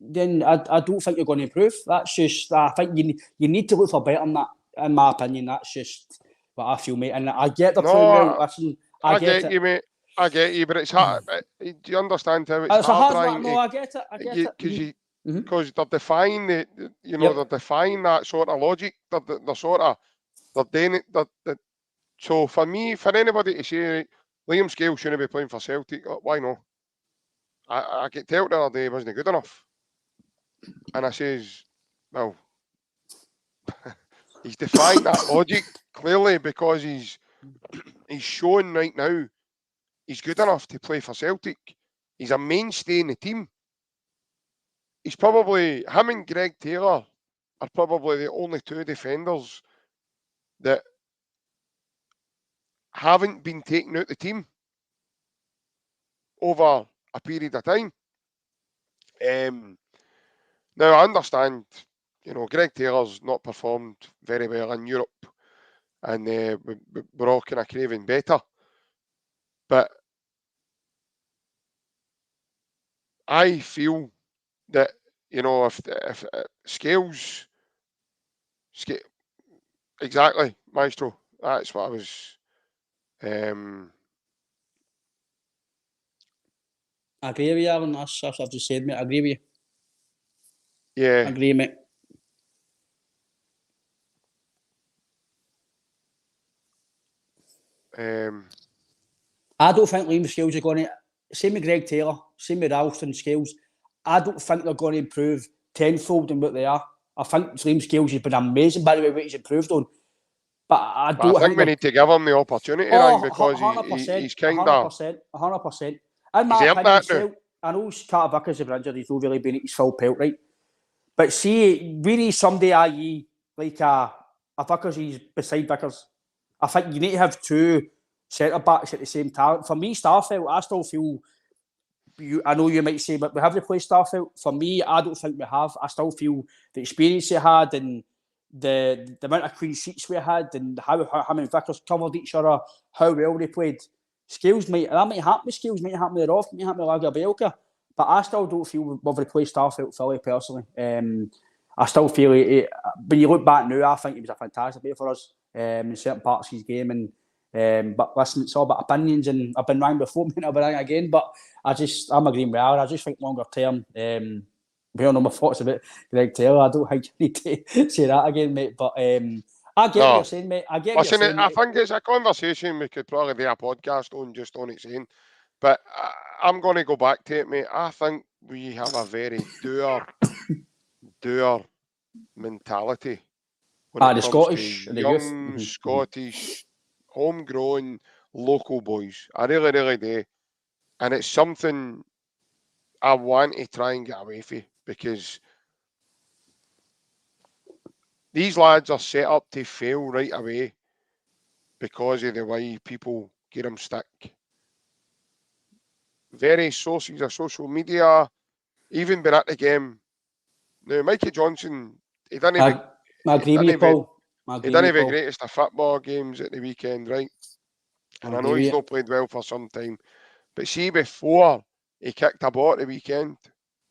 then I don't think you're going to improve. That's just, I think you need to look for better than that, in my opinion. That's just what I feel, mate. And I get the playing well. Listen, I get you, mate. I get you, but it's hard. Do you understand how it's hard, Ryan? No, I get it. Because they're defying they're defying that sort of logic. They're doing it. So for me, for anybody to say Liam Scales shouldn't be playing for Celtic, why not? I get told the other day he wasn't good enough, and I says, well, he's defying that logic clearly, because he's showing right now he's good enough to play for Celtic. He's a mainstay in the team. He's probably, him and Greg Taylor are probably the only two defenders that haven't been taken out of the team over a period of time. Now, I understand, Greg Taylor's not performed very well in Europe, and we're all kind of craving better. But I feel that, if Scales, exactly, Maestro, that's what I was. I agree with you, Alan. That's what I've just said, mate. I agree with you. Yeah. I agree, mate. I don't think Liam Scales are going to, same with Greg Taylor, same with Ralston Scales, I don't think they're going to improve tenfold in what they are. I think Liam Scales has been amazing, by the way, what he's improved on. But I think we need to give him the opportunity, Ryan, because he's kind of 100%. In my opinion, I know Carter Vickers has been injured, he's not really been at his full pelt, right? But see, we need somebody, i.e., like a Vickers, he's beside Vickers. I think you need to have two centre-backs at the same time. For me, Starfelt, I still feel, I know you might say, but we have to play Starfelt. For me, I don't think we have. I still feel the experience he had and the amount of clean sheets we had and how him and Vickers covered each other, how well they played. Scales might happen with Scales, might happen with Roth, might happen with Lagerbielke, but I still don't feel we've replaced Starfelt fully, personally. I still feel when you look back now, I think he was a fantastic player for us in certain parts of his game. And but listen, it's all about opinions, and I've been wrong before, I'll be wrong again. But I'm agreeing with Alan. I just think longer term, we all know my thoughts about Greg Taylor. I don't think you need to say that again, mate. But I get what you're saying, mate. I get what you're saying. I think it's a conversation we could probably do a podcast on, just on its own. But I'm going to go back to it, mate. I think we have a very doer mentality. The Scottish, the young Scottish, homegrown, local boys. I really, really do. And it's something I want to try and get away from, because these lads are set up to fail right away because of the way people give him stick. Various sources of social media, even been at the game. Now, Mikey Johnson, he didn't have the greatest of football games at the weekend, right? And I know he's not played well for some time. But see, before he kicked a ball at the weekend,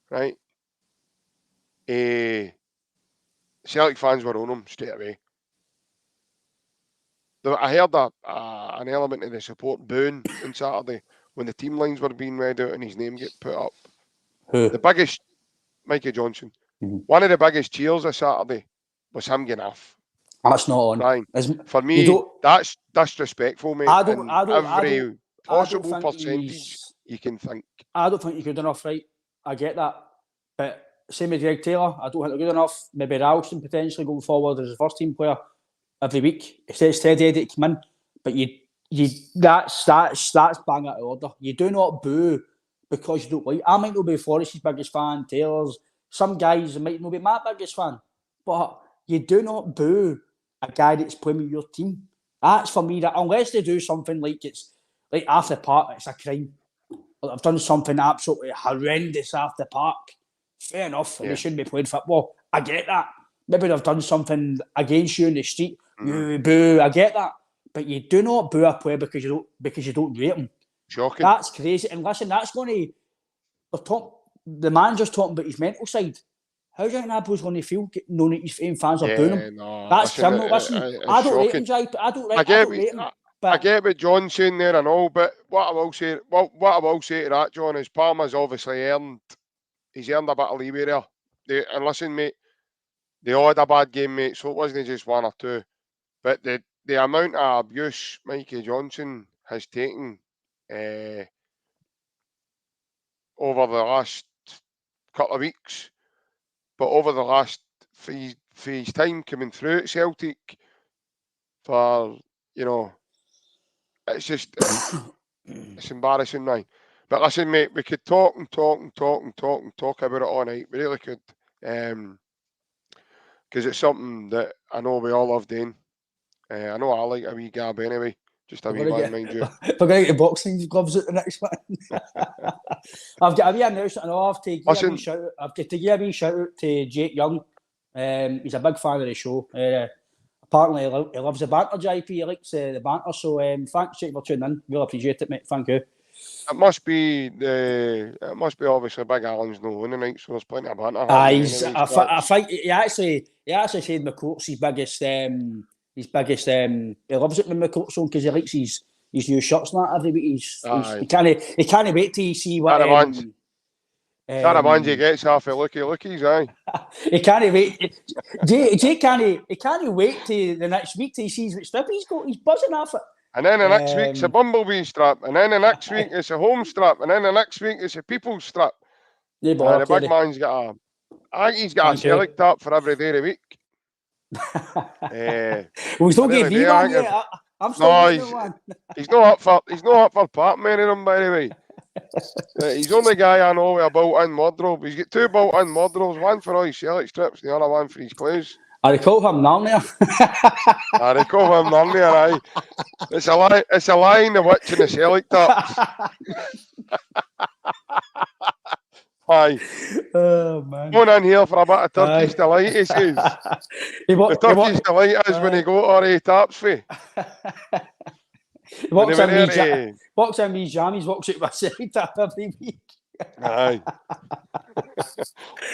right? Celtic fans were on him straight away. I heard an element of the support booing on Saturday when the team lines were being read out and his name get put up. Who? The biggest, Mikey Johnson. One of the biggest cheers of Saturday was him getting off. That's not on. Right. For me, that's disrespectful, mate. Every possible percentage you can think. I don't think you're good enough, right? I get that. But same with Greg Taylor, I don't think they're good enough. Maybe Ralston potentially going forward as a first team player every week. It's Teddy Eddie to come in. But that's bang out of order. You do not boo because you don't like. I might not be Forrest's biggest fan, Taylor's. Some guys might not be my biggest fan. But you do not boo a guy that's playing with your team. That's for me, that unless they do something like it's like after the park, it's a crime. I've done something absolutely horrendous after the park. Fair enough, they shouldn't be playing football. I get that. Maybe they've done something against you in the street. You boo, I get that. But you do not boo a player because you don't rate him. Shocking. That's crazy. And listen, that's going to the manager's talking about his mental side. How do you think Nabo's going to feel knowing that his fans are booing him? No, that's criminal. Listen, I don't rate him, Jai. I don't rate him. I get what John's saying there and all, but what I will say to that, John, is Palmer's obviously earned a bit of leeway there. And listen, mate, they all had a bad game, mate, so it wasn't just one or two. But the amount of abuse Mikey Johnson has taken over the last couple of weeks, but over the last for his time coming through at Celtic, for it's just it's embarrassing now. But listen, mate, we could talk about it all night. We really could, because it's something that I know we all love doing. I know I like a wee gab anyway. Just a wee one, mind you. We're going to get the boxing gloves at the next one. I've got a wee announcement. I've to give a wee shout out to Jake Young. He's a big fan of the show. Apparently, he loves the banter, JP. He likes the banter. So thanks, Jake, for tuning in. Really appreciate it, mate. Thank you. It must be obviously Big Alan's no on tonight, so there's plenty of banter. I think he actually said McCourt's his biggest. He loves it when McCourt's on because he likes his new shirts and that every week. He can't wait to see what. Caravanzi gets half a lookies, aye. He can't wait. Jay can't wait to the next week to see what strip he's got. He's buzzing off it. And then the next week it's a bumblebee strap, and then the next week it's a home strap, and then the next week it's a people's strap. The big man's got he's got a Celtic top for every day of the week. We still give me one. Yeah, I'm still one. He's not up for part many of them, by the way. He's the only guy I know with a built-in wardrobe. He's got two built-in wardrobes, one for all his Celtic strips, the other one for his clothes. They call him Narnia. They call him Narnia, aye. It's a line of witch in the Celtic tops. Aye. Oh, man. Going in here for a bit of Turkish delight, he says. The Turkish delight is when he go to RA Taps for. He walks in with jammies, walks out with a Celtic tap every week. Aye.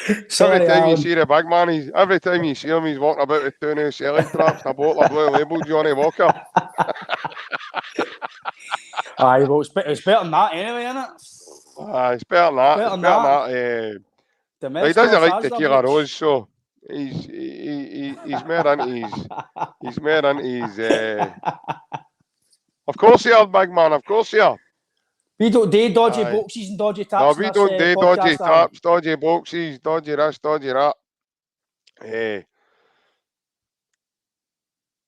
Every time you see the big man, every time you see him, he's walking about with two new Celtic traps and a bottle of Blue Label Johnny Walker. Aye, well, it's better than that anyway, isn't it? Aye, it's better than that. He doesn't like Tequila Rose, so he's more into his. Of course he is, big man. Of course he is. We don't do dodgy boxes and dodgy taps. No, we don't do dodgy taps, dodgy boxes, dodgy this, dodgy that.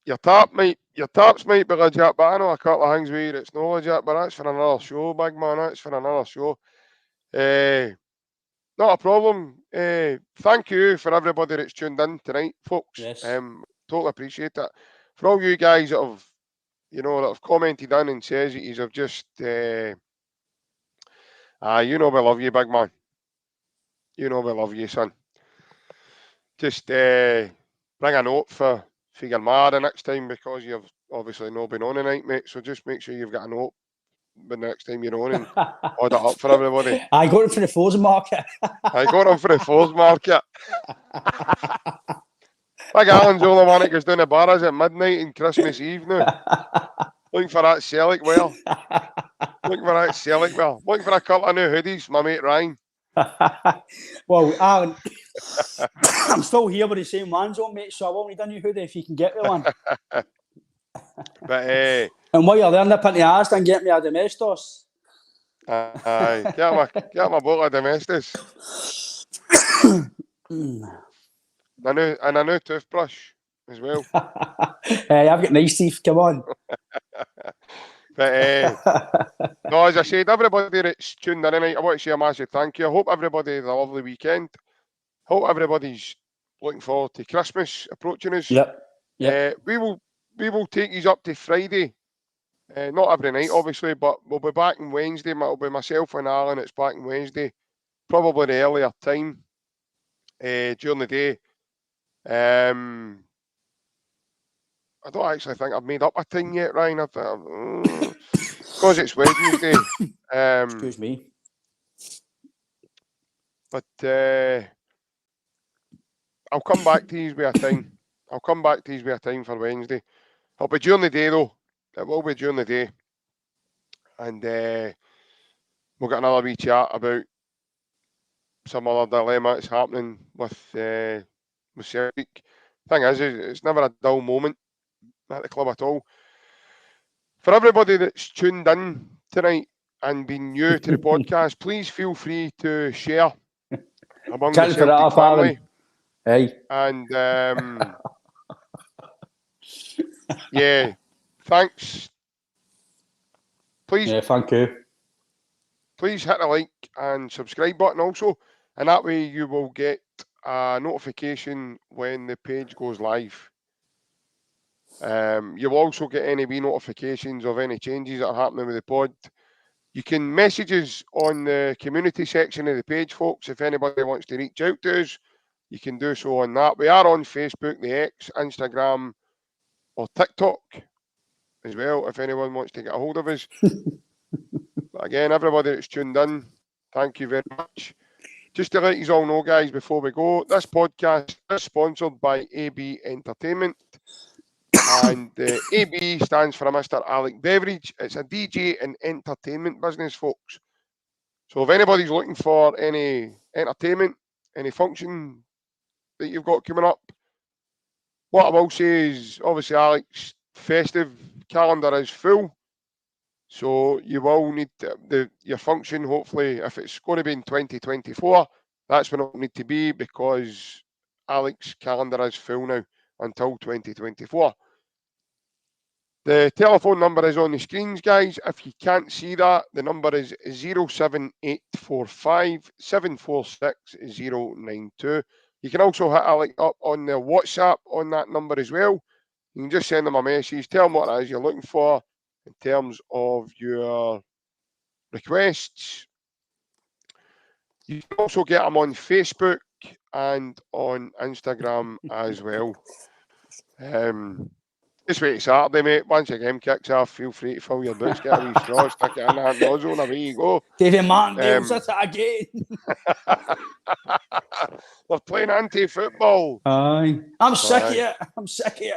Your taps might be legit, but I know a couple of things where it's not legit, but that's for another show, big man. That's for another show. Not a problem. Thank you for everybody that's tuned in tonight, folks. Yes. Totally appreciate that. For all you guys that have you know, that have commented in and says that you have just, you know we love you, big man. You know we love you, son. Just bring a note for your ma the next time, because you've obviously not been on tonight, mate. So just make sure you've got a note the next time you're on and order up for everybody. I got it for the frozen market. I got him for the Fours market. Big Alan's the only one that goes down the bars at midnight and Christmas Eve now. Looking for that Celtic wear. Looking for that Celtic wear. Looking for a couple of new hoodies, my mate Ryan. Well, Alan, I'm still here with the same ones on, mate, so I won't need a new hoodie if you can get me one. But and while you're there, nip into Asda and get me a Domestos. Aye, get my bottle of Domestic'S. And a new toothbrush as well. Hey, I've got nice teeth, come on. But no, as I said, everybody that's tuned in tonight, I want to say a massive thank you. I hope everybody has a lovely weekend. Hope everybody's looking forward to Christmas approaching us. Yep. We will take you up to Friday. Not every night, obviously, but we'll be back on Wednesday. It'll be myself and Alan. It's back on Wednesday, probably the earlier time during the day. I don't actually think I've made up a time yet, Ryan. Because it's Wednesday. Excuse me. But I'll come back to you with a time. I'll come back to you with a time for Wednesday. It'll be during the day, though. It will be during the day. And we'll get another wee chat about some other dilemma that's happening with Celtic. Thing is, it's never a dull moment at the club at all. For everybody that's tuned in tonight and been new to the podcast, please feel free to share among the Celtic family. Hey. And yeah, thanks. Please, yeah, thank you. Please hit the like and subscribe button also, and that way you will get a notification when the page goes live. You'll also get any wee notifications of any changes that are happening with the pod. You can message us on the community section of the page, folks. If anybody wants to reach out to us, you can do so on that. We are on Facebook, the X, Instagram, or TikTok as well, if anyone wants to get a hold of us. But again, everybody that's tuned in, thank you very much. Just to let you all know, guys, before we go, this podcast is sponsored by AB Entertainment. And AB stands for Mr. Alec Beveridge. It's a DJ and entertainment business, folks. So if anybody's looking for any entertainment, any function that you've got coming up, what I will say is, obviously, Alec's festive calendar is full. So you will need your function, hopefully, if it's going to be in 2024, that's when it will need to be, because Alec's calendar is full now until 2024. The telephone number is on the screens, guys. If you can't see that, the number is 07845 746 092. You can also hit Alec up on the WhatsApp on that number as well. You can just send them a message, tell them what it is you're looking for in terms of your requests. You can also get them on Facebook and on Instagram as well. This week Saturday, mate. Once the game kicks off, feel free to fill your boots, get a wee straw, stick it in that nozzle, and away you go. David Martindale's at it again. They're playing anti-football. Aye. I'm sick of it. I'm sick of it.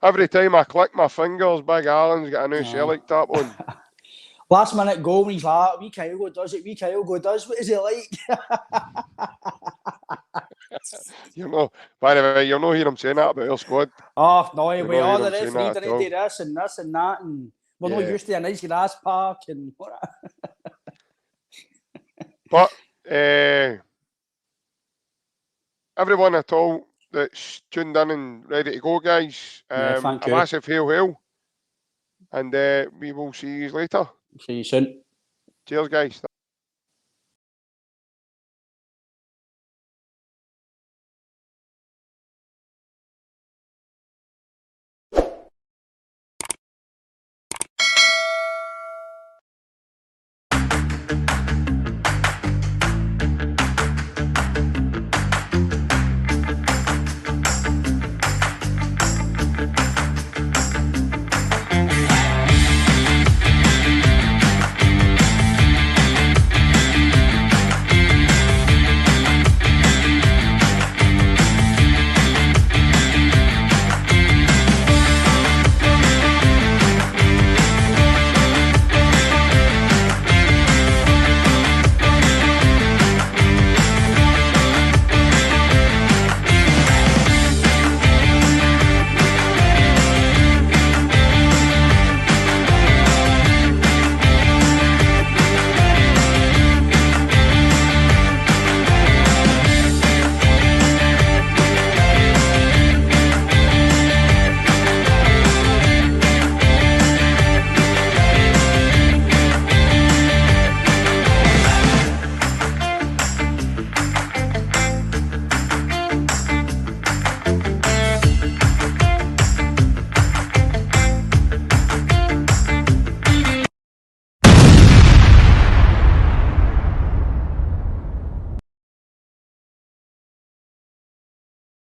Every time I click my fingers, Big Alan's got a new Celtic tap on. Last minute goal, when he's like, wee Kyle does it, wee Kyle does. What is he like? You know, by the way, you'll not hear him saying that about our squad. Oh, no, we all the referee didn't do this and that, and we're not used to a nice grass park and what. But everyone at all that's tuned in and ready to go, guys, a massive hail. And we will see you later. See you soon. Cheers, guys.